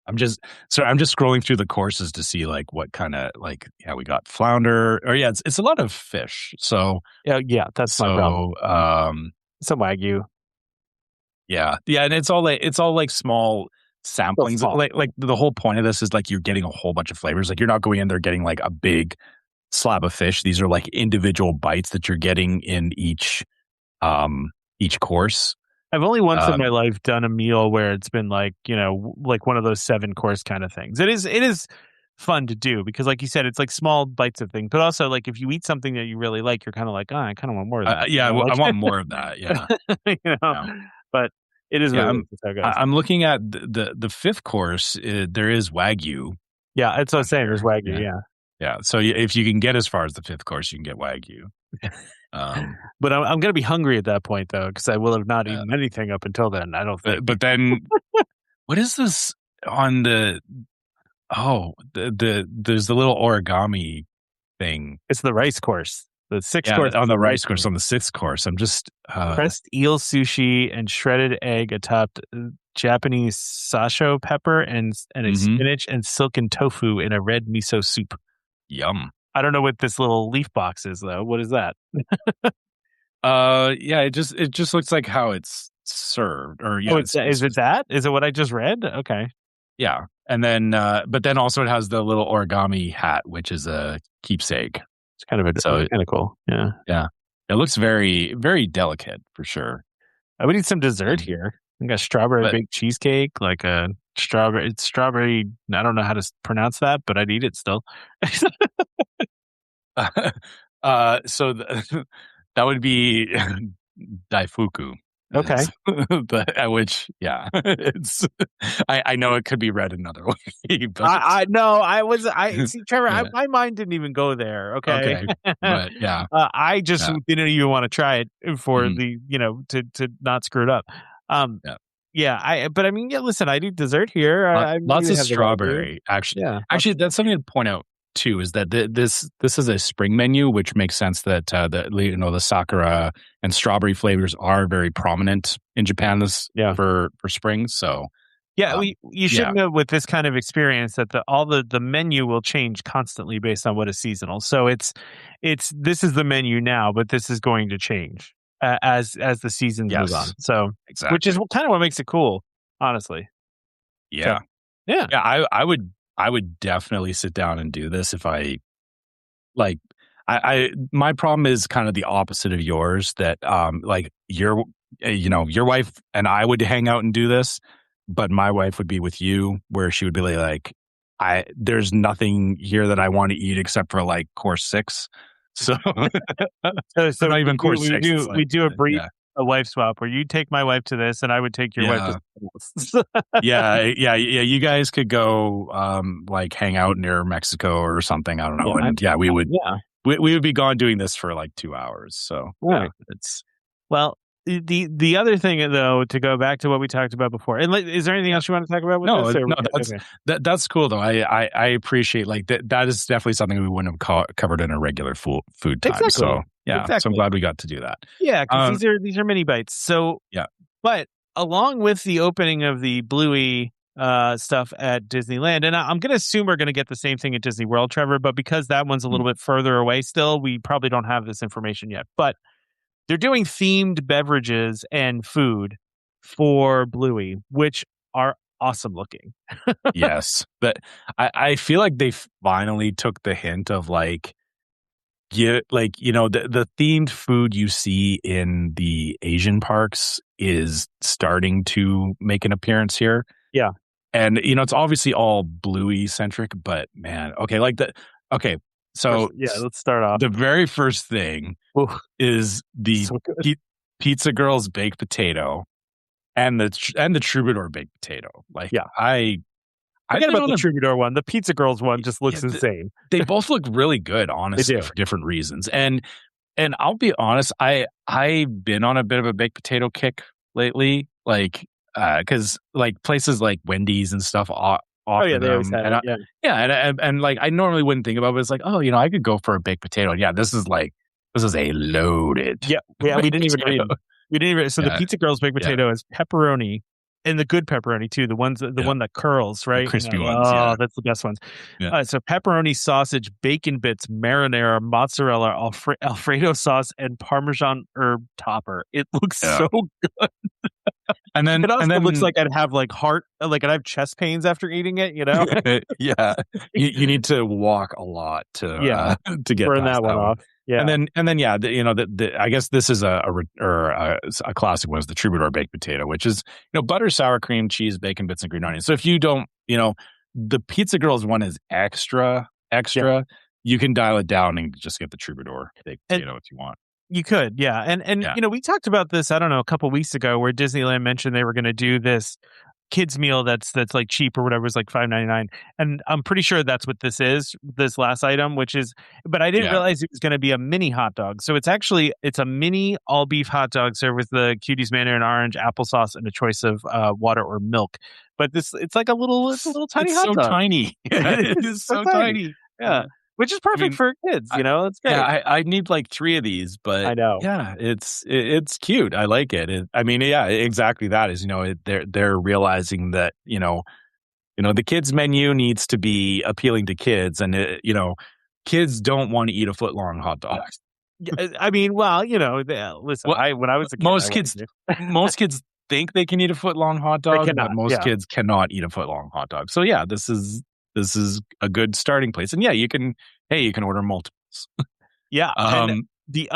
I'm just scrolling through the courses to see like what kind of we got flounder or it's a lot of fish. So
that's my problem. Some Wagyu.
Yeah, and it's all like small samplings. Like the whole point of this is like you're getting a whole bunch of flavors. Like you're not going in there getting like a big slab of fish. These are like individual bites that you're getting in each course.
I've only once in my life done a meal where it's been like like one of those 7-course kind of things. It is fun to do because, like you said, it's like small bites of things. But also, like if you eat something that you really like, you're kind of like, I kind of want more of that.
I want more of that. Yeah,
But it is. Really
I'm looking at the 5th course. There is Wagyu.
Yeah, that's what I'm saying. There's Wagyu.
Yeah. So if you can get as far as the 5th course, you can get Wagyu.
But I'm going to be hungry at that point though, because I will have not eaten anything up until then. I don't think.
But then, what is this on the? Oh, there's the little origami thing.
It's the rice course. The 6th course
on the rice course. On the 6th course, I'm just
pressed eel sushi and shredded egg atop Japanese sasho pepper and a spinach and silken tofu in a red miso soup.
Yum.
I don't know what this little leaf box is though. What is that?
It just looks like how it's served. Or
is it that? Is it what I just read? Okay.
Yeah, and then but then also it has the little origami hat, which is a keepsake.
It's kind of cool. Yeah.
Yeah. It looks very, very delicate for sure.
I would eat some dessert here. I got strawberry baked cheesecake, like a strawberry. I don't know how to pronounce that, but I'd eat it still.
So that would be daifuku.
Okay.
Which it's. I know it could be read another way. But
see, Trevor. My mind didn't even go there. Okay.
But
I just didn't even want to try it for the to not screw it up. But I mean, listen, I do dessert here.
Lots of strawberry. Actually, that's something to point out too. Is that this is a spring menu, which makes sense that the sakura and strawberry flavors are very prominent in Japan for spring. So
you should know with this kind of experience that all the menu will change constantly based on what is seasonal. So this is the menu now, but this is going to change as the seasons move on. So
exactly.
Which is kind of what makes it cool, honestly.
Yeah.
So,
I would definitely sit down and do this if I my problem is kind of the opposite of yours, that like your wife and I would hang out and do this, but my wife would be with you where she would be like, there's nothing here that I want to eat except for like course 6. So not even course 6.
We do a wife swap where you take my wife to this and I would take your wife to this.
You guys could go like hang out near Mexico or something. I don't know. We would be gone doing this for like 2 hours. So
the other thing though, to go back to what we talked about before, and is there anything else you want to talk about with this?
That's cool though. I appreciate that is definitely something we wouldn't have covered in a regular food time.
Exactly.
So so I'm glad we got to do that.
Yeah, because these are mini bites. So but along with the opening of the Bluey stuff at Disneyland. And I'm going to assume we're going to get the same thing at Disney World, Trevor, but because that one's a little bit further away still, we probably don't have this information yet. But they're doing themed beverages and food for Bluey, which are awesome looking.
Yes. But I feel like they finally took the hint of like, the themed food you see in the Asian parks is starting to make an appearance here.
Yeah.
And, it's obviously all Bluey centric, but man, so
let's start off.
The very first thing is the Pizza Girl's baked potato and the Troubadour baked potato. Like,
Forget about the Troubadour one. The Pizza Girls one just looks insane.
They both look really good, honestly, for different reasons. And I'll be honest, I've been on a bit of a baked potato kick lately, like because like places like Wendy's and stuff offer
they always have it,
and like I normally wouldn't think about it, but it's like, I could go for a baked potato. Yeah, this is a loaded.
Yeah, we didn't even read. So the Pizza Girls baked potato is pepperoni. And the good pepperoni too, the one that curls, right?
The crispy ones.
Oh, that's the best ones. Yeah. So pepperoni, sausage, bacon bits, marinara, mozzarella, Alfredo sauce, and Parmesan herb topper. It looks so good.
And then
it also looks like I'd have like I'd have chest pains after eating it.
Yeah. You need to walk a lot to get
burn that one off. Yeah,
and then I guess this is a classic one is the Troubadour baked potato, which is butter, sour cream, cheese, bacon bits, and green onions. So if you don't, the Pizza Girls one is extra. Yeah. You can dial it down and just get the Troubadour baked potato if you want.
You could, yeah, and we talked about this. I don't know, a couple weeks ago, where Disneyland mentioned they were going to do this kids meal that's like cheap or whatever, is like $5.99, and I'm pretty sure that's what this is, this last item, which is, but I didn't realize it was going to be a mini hot dog. So it's a mini all beef hot dog served with the Cuties Mandarin orange, applesauce, and a choice of water or milk. But it's a little tiny hot dog.
So tiny.
It is so tiny. Yeah. Which is perfect for kids, it's great.
Yeah, I need like 3 of these, but
I know.
Yeah, it's cute. I like it. Exactly that is, they're realizing that, the kids menu needs to be appealing to kids, and kids don't want to eat a foot-long hot dog.
Listen, when I was a kid,
most kids think they can eat a foot-long hot dog, but most kids cannot eat a foot-long hot dog. So yeah, this is a good starting place. And you can order multiples.
Yeah. And the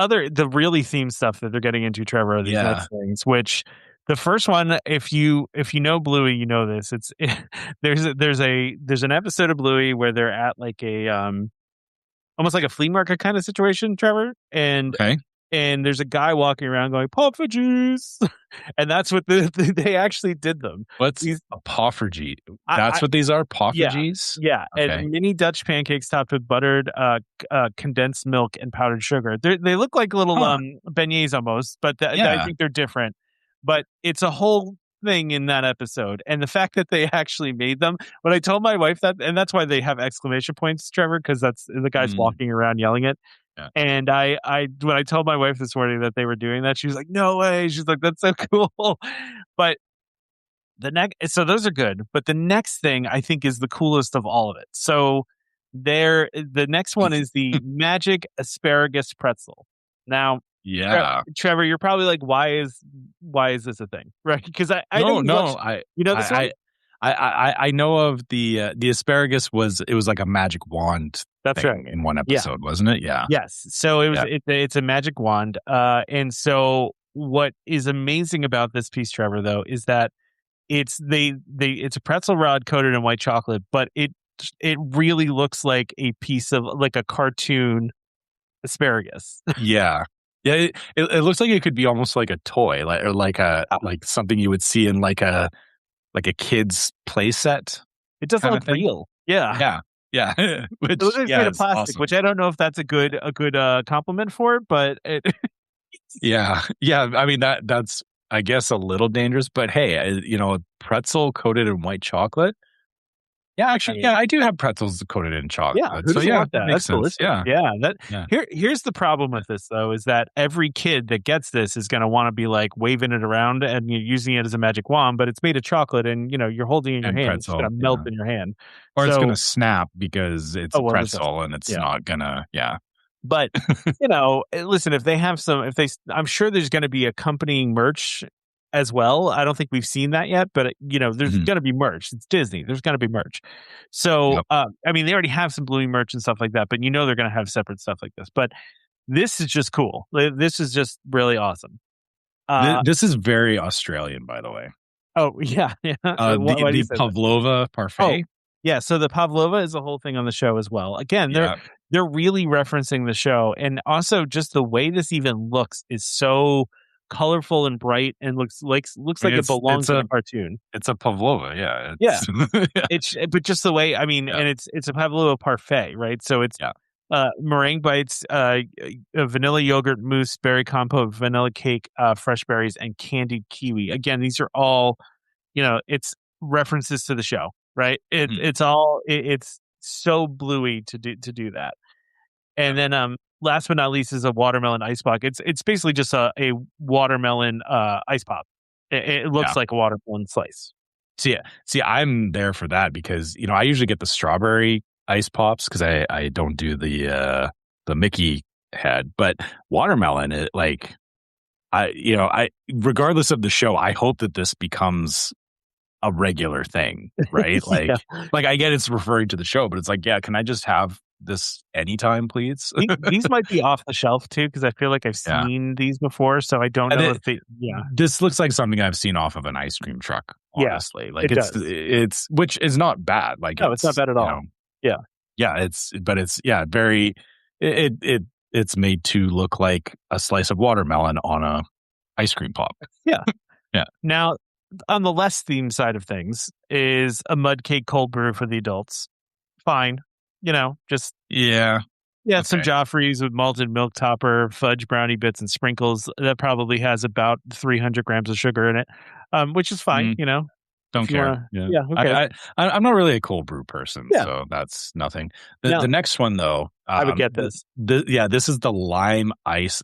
really themed stuff that they're getting into, Trevor, are these next things, which the first one, if you know Bluey, you know this. There's an episode of Bluey where they're at like a almost like a flea market kind of situation, Trevor. And there's a guy walking around going, "Poffergies," and that's what they actually did them.
What's a poffergie? That's what these are, poffergies?
Yeah. Okay. And mini Dutch pancakes topped with buttered condensed milk and powdered sugar. They look like little beignets almost, but I think they're different. But it's a whole thing in that episode, and the fact that they actually made them. When I told my wife that, and that's why they have exclamation points, Trevor, because that's the guy's walking around yelling it. Yeah. And when I told my wife this morning that they were doing that, she was like, "No way!" She's like, "That's so cool." But so those are good. But the next thing I think is the coolest of all of it. So the next one is the magic asparagus pretzel. Now, Trevor, you're probably like, why is this a thing, right? Because I
know of the asparagus it was like a magic wand.
That's right.
In one episode, wasn't it? Yeah.
Yes. So it was. It's a magic wand. And so what is amazing about this piece, Trevor, though, is that it's a pretzel rod coated in white chocolate, but it really looks like a piece of like a cartoon asparagus.
Yeah. Yeah. It looks like it could be almost like a toy, like something you would see in like a kid's play set.
It doesn't look real. Yeah.
Yeah. Yeah.
Which, it looks like made of plastic, awesome. Which I don't know if that's a good compliment for it, but
yeah. I mean that's I guess a little dangerous, but hey, pretzel coated in white chocolate. Yeah, actually, I do have pretzels coated in chocolate.
Yeah, who doesn't want that? That's delicious.
Yeah.
Here's the problem with this though, is that every kid that gets this is going to want to be like waving it around and you're using it as a magic wand, but it's made of chocolate and you're holding it in your hand.
Pretzel,
it's going to melt in your hand,
or it's going to snap because it's a pretzel and it's not gonna. Yeah.
But listen, if they have I'm sure there's going to be accompanying merch as well. I don't think we've seen that yet, but there's going to be merch. It's Disney. There's going to be merch. So, they already have some Bluey merch and stuff like that, but they're going to have separate stuff like this. But this is just cool. This is just really awesome.
This is very Australian, by the way.
Oh yeah, yeah.
The pavlova parfait.
Oh, yeah. So the pavlova is a whole thing on the show as well. Again, they're really referencing the show, and also just the way this even looks is so colorful and bright and looks like it belongs in a cartoon.
It's a pavlova,
but just the way, and it's a pavlova parfait, right? So it's meringue bites, vanilla yogurt mousse, berry compote, vanilla cake, fresh berries, and candied kiwi. Again, these are all it's references to the show, right? It's so Bluey to do that. And then last but not least is a watermelon ice block. It's basically just a watermelon ice pop. It looks like a watermelon slice.
See, I'm there for that because I usually get the strawberry ice pops because I don't do the Mickey head, but watermelon, regardless of the show, I hope that this becomes a regular thing, right? Like I get it's referring to the show, but it's like, can I just have this anytime, please?
These might be off the shelf too, because I feel like I've seen these before, so I don't know if they. Yeah,
this looks like something I've seen off of an ice cream truck. Honestly, it's which is not bad. Like,
no, it's not bad at all.
It's very. It's made to look like a slice of watermelon on a ice cream pop.
Yeah.
Yeah.
Now, on the less themed side of things is a mud cake cold brew for the adults. Fine. Just some Joffreys with malted milk topper, fudge brownie bits, and sprinkles. That probably has about 300 grams of sugar in it, which is fine.
Don't care.
Okay.
I'm not really a cold brew person, so that's nothing. The next one though,
I would get this.
This is the lime ice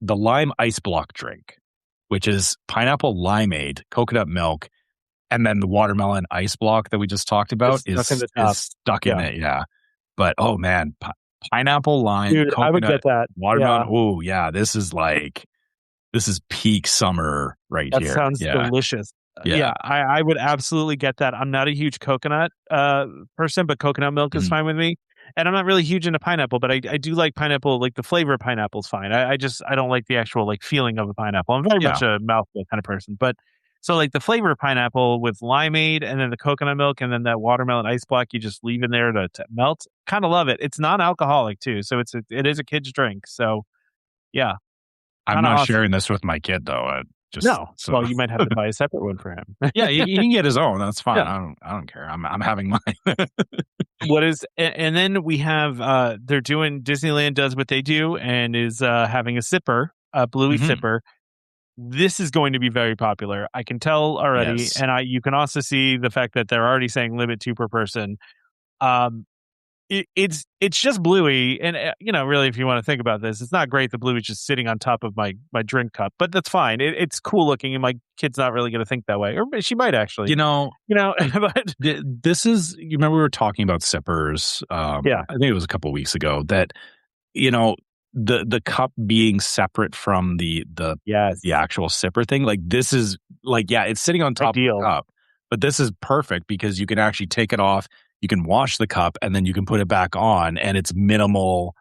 block drink, which is pineapple limeade, coconut milk, and then the watermelon ice block that we just talked about is stuck in it. Yeah. But oh man, pineapple lime,
dude,
coconut,
I would get that.
Watermelon. Oh yeah, this is peak summer here.
That sounds delicious. Yeah, I would absolutely get that. I'm not a huge coconut person, but coconut milk is fine with me. And I'm not really huge into pineapple, but I do like pineapple. Like the flavor of pineapple is fine. I don't like the actual feeling of a pineapple. I'm very much a mouthful kind of person, but. So the flavor of pineapple with limeade and then the coconut milk and then that watermelon ice block you just leave in there to melt. Kind of love it. It's non-alcoholic too. So it is a kid's drink. So yeah.
I'm not sharing this with my kid though.
Well, you might have to buy a separate one for him.
Yeah, he can get his own. That's fine. Yeah. I don't care. I'm having mine.
And then we have they're doing Disneyland does what they do and is having a sipper, a Bluey sipper. This is going to be very popular. I can tell already. Yes. And you can also see the fact that they're already saying limit 2 per person. It's just Bluey. And, really, if you want to think about this, it's not great that Bluey's just sitting on top of my drink cup, but that's fine. It's cool looking and my kid's not really going to think that way. Or she might actually.
But this is, you remember we were talking about sippers. I think it was a couple of weeks ago that, the cup being separate from the actual sipper thing, this is it's sitting on top of the cup, but this is perfect because you can actually take it off, you can wash the cup, and then you can put it back on, and it's minimal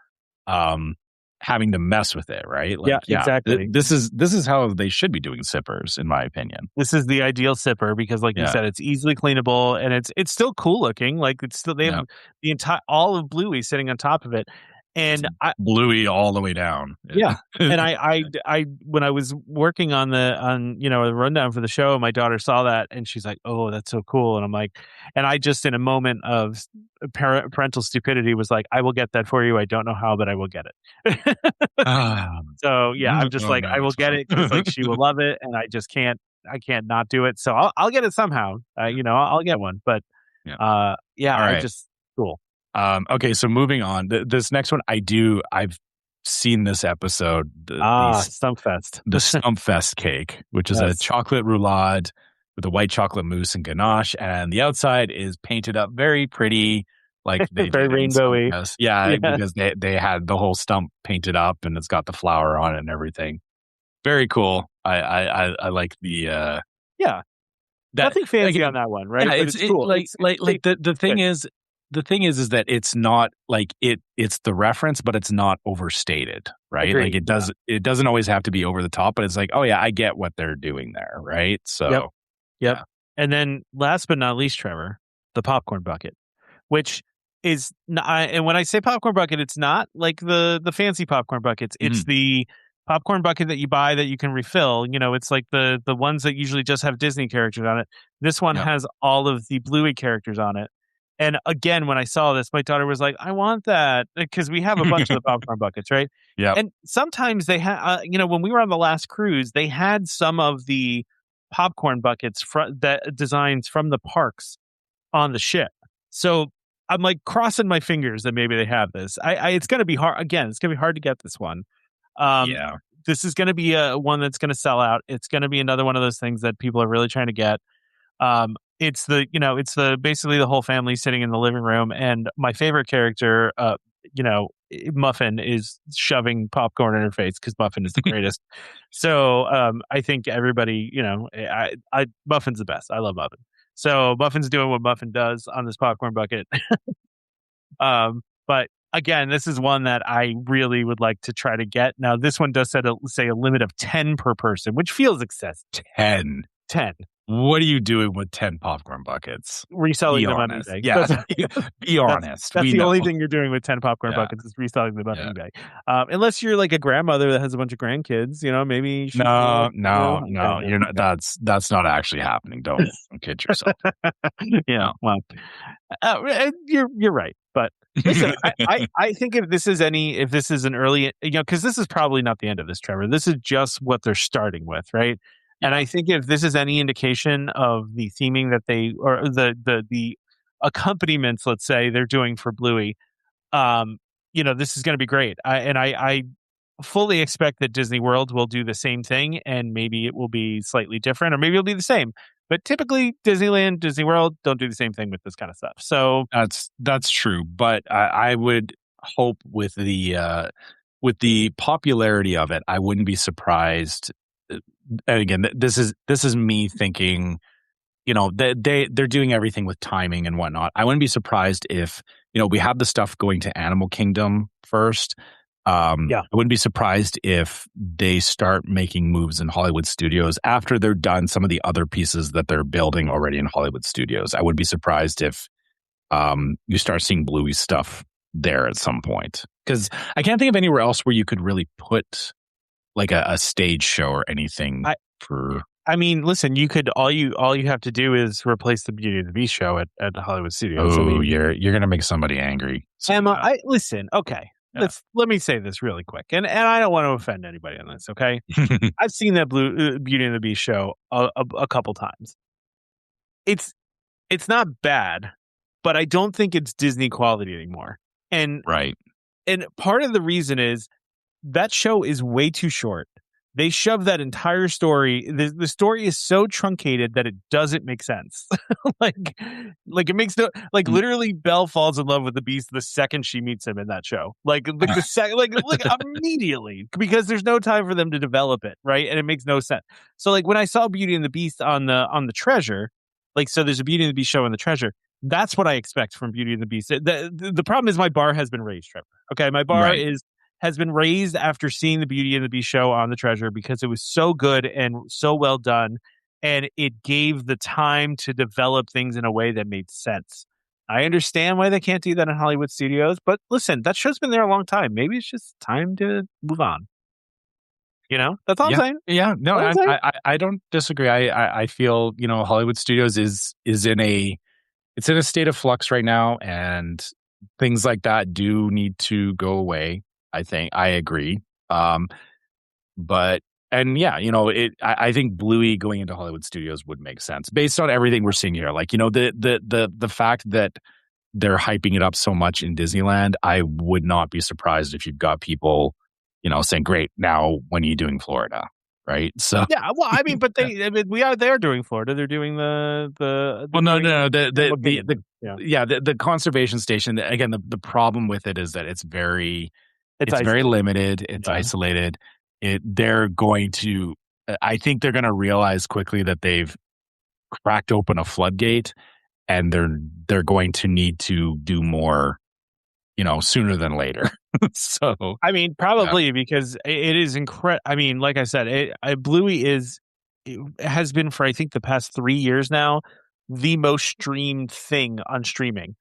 having to mess with it, right?
Exactly.
This is how they should be doing sippers, in my opinion.
This is the ideal sipper because, you said, it's easily cleanable and it's still cool looking. It's still they have the entire all of Bluey sitting on top of it. And
Bluey all the way down.
Yeah. And I when I was working on the rundown for the show, my daughter saw that and she's like, "Oh, that's so cool." And I'm like, and I just in a moment of parental stupidity was like, "I will get that for you. I don't know how, but I will get it." So yeah, I'm just I will get it because she will love it, and I can't not do it. So I'll get it somehow. I'll get one, but
Yeah.
Just cool.
Okay, so moving on. This next one, I've seen this episode.
Stumpfest.
The Stumpfest cake, which is a chocolate roulade with a white chocolate mousse and ganache, and the outside is painted up very pretty, like they
very rainbowy.
Because they had the whole stump painted up, and it's got the flower on it and everything. Very cool. I like the
nothing fancy on that one, right?
Yeah,
it's cool.
The thing is that it's not like it's the reference, but it's not overstated, right?
Agreed.
Like it doesn't always have to be over the top, but it's like, oh yeah, I get what they're doing there, right? So
Yep.
Yeah.
And then last but not least, Trevor, the popcorn bucket, which is and when I say popcorn bucket, it's not like the fancy popcorn buckets. It's the popcorn bucket that you buy that you can refill. It's like the ones that usually just have Disney characters on it. This one has all of the Bluey characters on it. And again, when I saw this, my daughter was like, I want that, because we have a bunch of the popcorn buckets, right?
Yeah.
And sometimes they had, when we were on the last cruise, they had some of the popcorn buckets that designs from the parks on the ship. So I'm like crossing my fingers that maybe they have this. It's going to be hard. Again, it's going to be hard to get this one. This is going to be one that's going to sell out. It's going to be another one of those things that people are really trying to get. It's basically the whole family sitting in the living room, and my favorite character, Muffin, is shoving popcorn in her face because Muffin is the greatest. So I think everybody, Muffin's the best. I love Muffin. So Muffin's doing what Muffin does on this popcorn bucket. But again, this is one that I really would like to try to get. Now, this one does say a limit of 10 per person, which feels excessive.
10. What are you doing with 10 popcorn buckets?
Reselling them on eBay.
Yeah, be honest.
That's the only thing you're doing with 10 popcorn buckets is reselling them on eBay. Unless you're like a grandmother that has a bunch of grandkids, maybe.
No. You're not. That's not actually happening. Don't kid yourself.
Well, you're right. But listen, I think if this is an early, because this is probably not the end of this, Trevor. This is just what they're starting with, right? And I think if this is any indication of the theming that or the accompaniments, let's say, they're doing for Bluey, this is going to be great. I fully expect that Disney World will do the same thing, and maybe it will be slightly different, or maybe it'll be the same. But typically, Disneyland, Disney World don't do the same thing with this kind of stuff. So
that's true. But I would hope with the popularity of it, I wouldn't be surprised. And again, this is me thinking, they're doing everything with timing and whatnot. I wouldn't be surprised if, we have the stuff going to Animal Kingdom first. I wouldn't be surprised if they start making moves in Hollywood Studios after they're done some of the other pieces that they're building already in Hollywood Studios. I would be surprised if you start seeing Bluey stuff there at some point, because I can't think of anywhere else where you could really put like a stage show or anything.
I mean, listen, you could all you have to do is replace the Beauty and the Beast show at the Hollywood Studios.
Oh, you're gonna make somebody angry.
Emma, listen. Okay, let me say this really quick, and I don't want to offend anybody on this. Okay, I've seen that Beauty and the Beast show a couple times. It's not bad, but I don't think it's Disney quality anymore. And
right,
and part of the reason is that show is way too short. They shove that entire story. The story is so truncated that it doesn't make sense. like it makes no, literally Belle falls in love with the Beast the second she meets him in that show. Immediately, because there's no time for them to develop it. Right. And it makes no sense. So when I saw Beauty and the Beast on the Treasure, so there's a Beauty and the Beast show on the Treasure. That's what I expect from Beauty and the Beast. The problem is my bar has been raised, Trevor. Okay. My bar has been raised after seeing the Beauty and the Beast show on the Treasure, because it was so good and so well done, and it gave the time to develop things in a way that made sense. I understand why they can't do that in Hollywood Studios, but listen, that show's been there a long time. Maybe it's just time to move on. That's all I'm saying.
Yeah, no, I don't disagree. I feel Hollywood Studios is in a state of flux right now, and things like that do need to go away. I think I agree. But and yeah, you know, I think Bluey going into Hollywood studios would make sense based on everything we're seeing here. Like, you know, the fact that they're hyping it up so much in Disneyland, I would not be surprised if you've got people, you know, saying, "Great, now when are you doing Florida?" Right? So
yeah, well, I mean, but they're doing Florida. They're doing the
well, no, the conservation station. Again, the problem with it is that it's very limited. It's isolated. They're going to, I think they're going to realize quickly that they've cracked open a floodgate, and they're going to need to do more, you know, sooner than later. So
I mean, probably because it is incredible. I mean, like I said, Bluey has been for I think the past 3 years now the most streamed thing on streaming.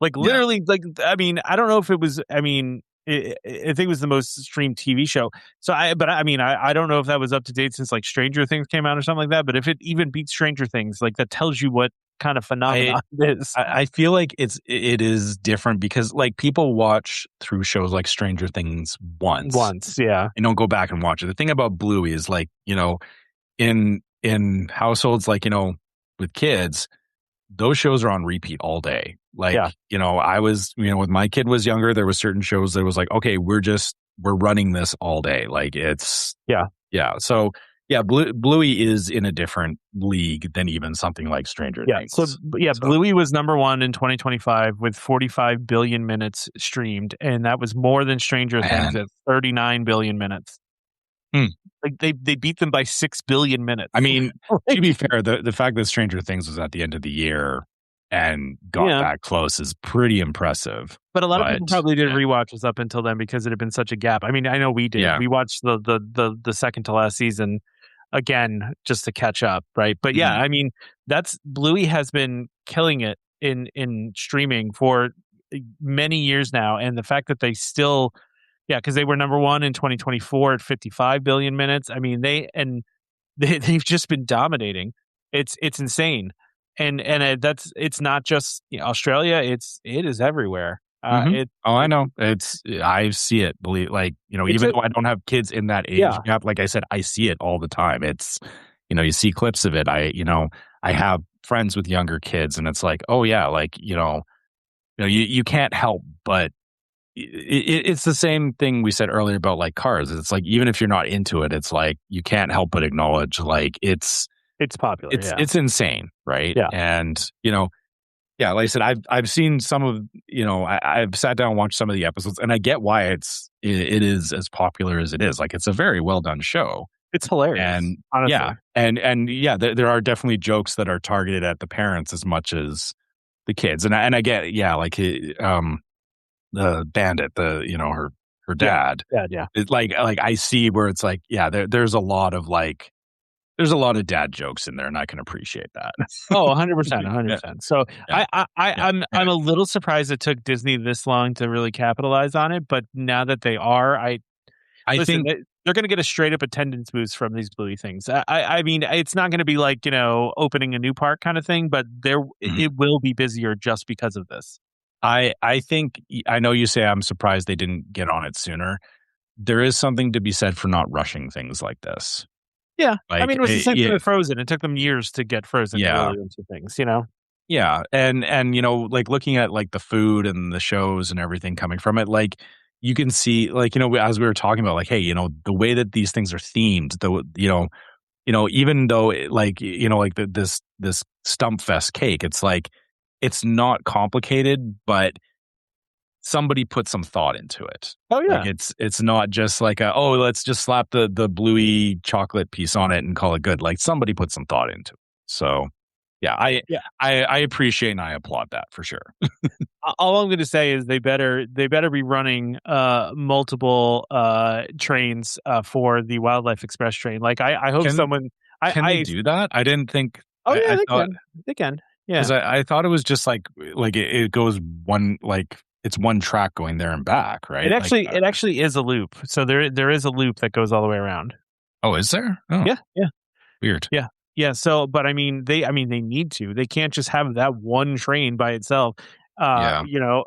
Like literally, like I mean, I don't know if it was. I mean, I think it was the most streamed TV show. So I don't know if that was up to date since like Stranger Things came out or something like that. But if it even beats Stranger Things, like that tells you what kind of phenomenon it is.
I feel like it is different because like people watch through shows like Stranger Things once,
yeah,
and don't go back and watch it. The thing about Bluey is like, you know, in households like, you know, with kids, those shows are on repeat all day. Like, you know, I was, you know, when my kid was younger, there was certain shows that was like, okay, we're running this all day. Like it's, So yeah, Bluey is in a different league than even something like Stranger Things.
So Bluey was number 1 in 2025 with 45 billion minutes streamed. And that was more than Stranger Things at 39 billion minutes. Like they beat them by 6 billion minutes.
I mean, to be fair, the fact that Stranger Things was at the end of the year and got that close is pretty impressive.
But a lot of people probably did rewatches up until then because it had been such a gap. I mean, I know we did. Yeah. We watched the second to last season again just to catch up, right? But yeah, I mean, Bluey has been killing it in streaming for many years now, and the fact that they still because they were number 1 in 2024 at 55 billion minutes. I mean, they've just been dominating. It's insane. And it's not just Australia. It is everywhere.
I know. I see it. Like, you know, even though I don't have kids in that age gap, like I said, I see it all the time. It's, you know, you see clips of it. I have friends with younger kids, and it's like, oh yeah, like you can't help but. It's the same thing we said earlier about like cars. It's like even if you're not into it, it's like you can't help but acknowledge like it's
popular.
It's insane, right?
Yeah.
And like I said, I've seen some of I've sat down and watched some of the episodes, and I get why it is as popular as it is. Like it's a very well done show.
It's hilarious,
and
honestly.
There are definitely jokes that are targeted at the parents as much as the kids, and I get the bandit, her dad. It's like I see where it's like, there's a lot of dad jokes in there, and I can appreciate that.
100%. So I'm a little surprised it took Disney this long to really capitalize on it, but now that they are, I think they're going to get a straight up attendance boost from these Bluey things. I mean, it's not going to be like, opening a new park kind of thing, but it will be busier just because of this.
I think, I know you say I'm surprised they didn't get on it sooner. There is something to be said for not rushing things like this.
Yeah. Like, I mean, it was the same thing with Frozen. It took them years to get Frozen really into things,
Yeah. And like looking at like the food and the shows and everything coming from it, like you can see, like, as we were talking about, like, hey, the way that these things are themed, even though this Stump Fest cake, it's like, it's not complicated, but somebody put some thought into it.
Oh yeah,
like it's not just like let's just slap the Bluey chocolate piece on it and call it good. Like somebody put some thought into it. So I appreciate and I applaud that for sure.
All I'm going to say is they better be running multiple trains for the Wildlife Express train. Like I hope someone
can they do that? I didn't think.
Oh yeah, they can. Yeah,
because I thought it was just like it goes one, like it's one track going there and back, right?
It actually is a loop. So there is a loop that goes all the way around.
Oh, is there? Oh.
Yeah.
Weird.
Yeah. So, but I mean, they need to. They can't just have that one train by itself. You know,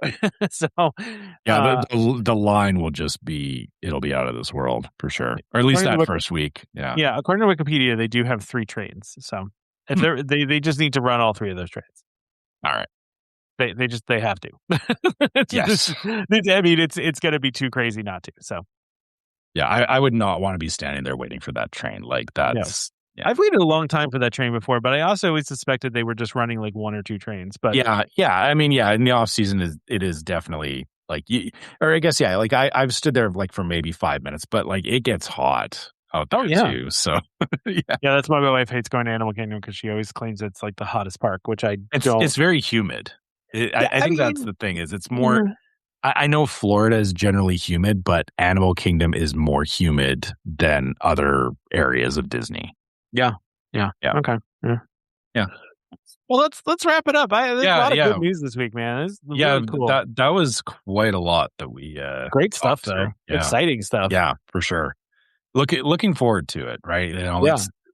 so
the line will just be, it'll be out of this world for sure, or at least that first week.
Yeah. According to Wikipedia, they do have 3 trains. So if they just need to run all 3 of those trains.
All right.
They have to.
Yes.
I mean, it's going to be too crazy not to. So
yeah, I would not want to be standing there waiting for that train. Like that's.
Yeah. I've waited a long time for that train before, but I also always suspected they were just running like 1 or 2 trains. But
yeah. I mean, in the off season, it is definitely like, or I guess, like I've stood there like for maybe 5 minutes, but like it gets hot out there too. So
yeah, that's why my wife hates going to Animal Kingdom, because she always claims it's like the hottest park, which
It's very humid. I think that's the thing. Is it's more. I know Florida is generally humid, but Animal Kingdom is more humid than other areas of Disney.
Yeah. Okay. Yeah. Well, let's wrap it up. There's a lot of good news this week, man. Really cool.
That was quite a lot that we
great stuff though. Yeah. Exciting stuff.
Yeah, for sure. Looking forward to it, right? You know,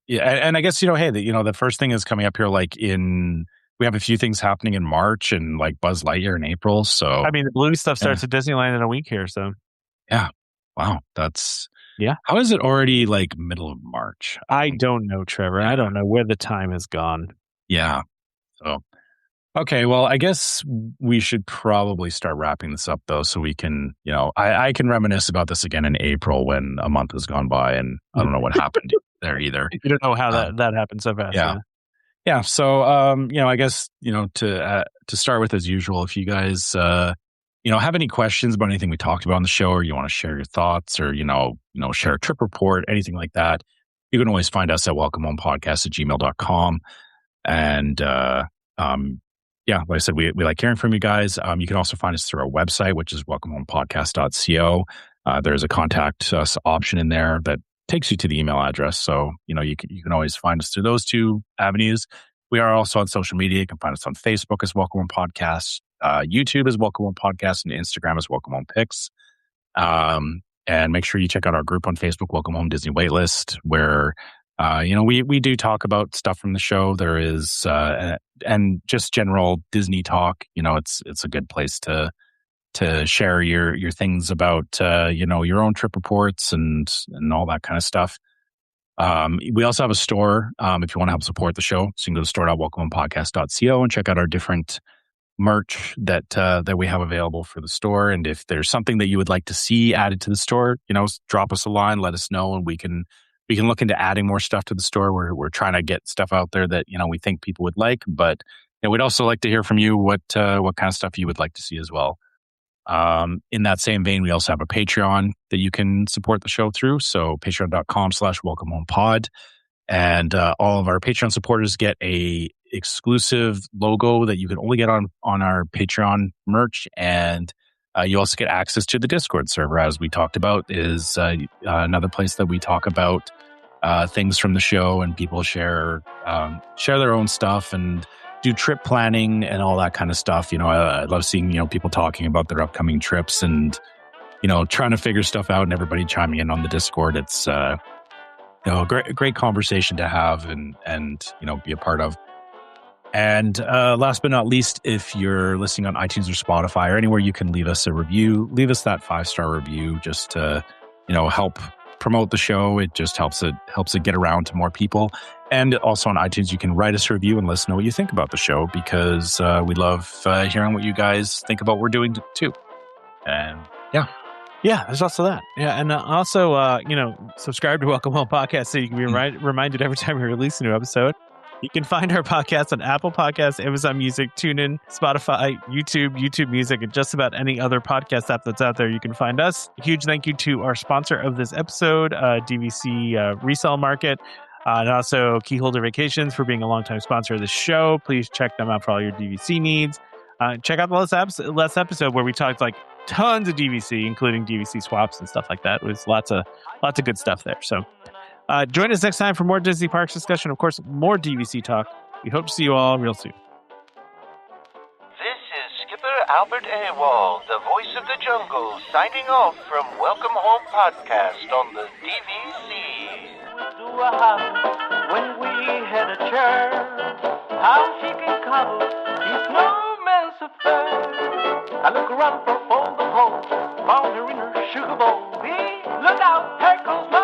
and I guess hey, the first thing is coming up here. Like we have a few things happening in March and like Buzz Lightyear in April. So
I mean, the Bluey stuff starts at Disneyland in a week here. So
yeah, wow, that's. Yeah. How is it already like middle of March?
I don't know, Trevor. I don't know where the time has gone.
Yeah. So, okay. Well, I guess we should probably start wrapping this up though, so we can, I can reminisce about this again in April when a month has gone by and I don't know what happened there either.
You don't know how that happened so fast.
Yeah. So, I guess, to start with as usual, if you guys, have any questions about anything we talked about on the show, or you want to share your thoughts, or, share a trip report, anything like that, you can always find us at welcomehomepodcast@gmail.com. And, like I said, we like hearing from you guys. You can also find us through our website, which is welcomehomepodcast.co. There's a contact us option in there that takes you to the email address. So, you can always find us through those 2 avenues. We are also on social media. You can find us on Facebook as Welcome Home Podcast, YouTube as Welcome Home Podcast, and Instagram as Welcome Home Pics. And make sure you check out our group on Facebook, Welcome Home Disney Waitlist, where we do talk about stuff from the show. There is and just general Disney talk. It's a good place to share your things about your own trip reports and all that kind of stuff. We also have a store if you want to help support the show. So you can go to store.welcomehomepodcast.co and check out our different merch that we have available for the store. And if there's something that you would like to see added to the store, drop us a line, let us know, and we can look into adding more stuff to the store. We're trying to get stuff out there that we think people would like, but we'd also like to hear from you what kind of stuff you would like to see as well. In that same vein, we also have a Patreon that you can support the show through. So patreon.com/welcomehomepod. And all of our Patreon supporters get a exclusive logo that you can only get on our Patreon merch. And you also get access to the Discord server, as we talked about, is another place that we talk about things from the show, and people share their own stuff and do trip planning and all that kind of stuff. I love seeing, people talking about their upcoming trips and, trying to figure stuff out, and everybody chiming in on the Discord. It's, a great conversation to have and, be a part of. And last but not least, if you're listening on iTunes or Spotify or anywhere, you can leave us a review. Leave us that 5-star review just to, help promote the show. It just helps it get around to more people. And also on iTunes, you can write us a review and let us know what you think about the show, because we love hearing what you guys think about what we're doing too. And
yeah, there's also that. Yeah, and also, subscribe to Welcome Home Podcast so you can be reminded every time we release a new episode. You can find our podcast on Apple Podcasts, Amazon Music, TuneIn, Spotify, YouTube Music, and just about any other podcast app that's out there. You can find us. A huge thank you to our sponsor of this episode, DVC Resale Market, and also Keyholder Vacations for being a longtime sponsor of the show. Please check them out for all your DVC needs. Check out the last episode where we talked like tons of DVC, including DVC swaps and stuff like that. It was lots of good stuff there. So join us next time for more Disney Parks discussion. Of course, more DVC talk. We hope to see you all real soon.
This is Skipper Albert Awol, the voice of the jungle, signing off from Welcome Home Podcast on the DVC.
To a house when we had a church, how she can cover these snowmen Lucifer. I look around for all the clothes, found her in her sugar bowl. Hey, look out, here comes my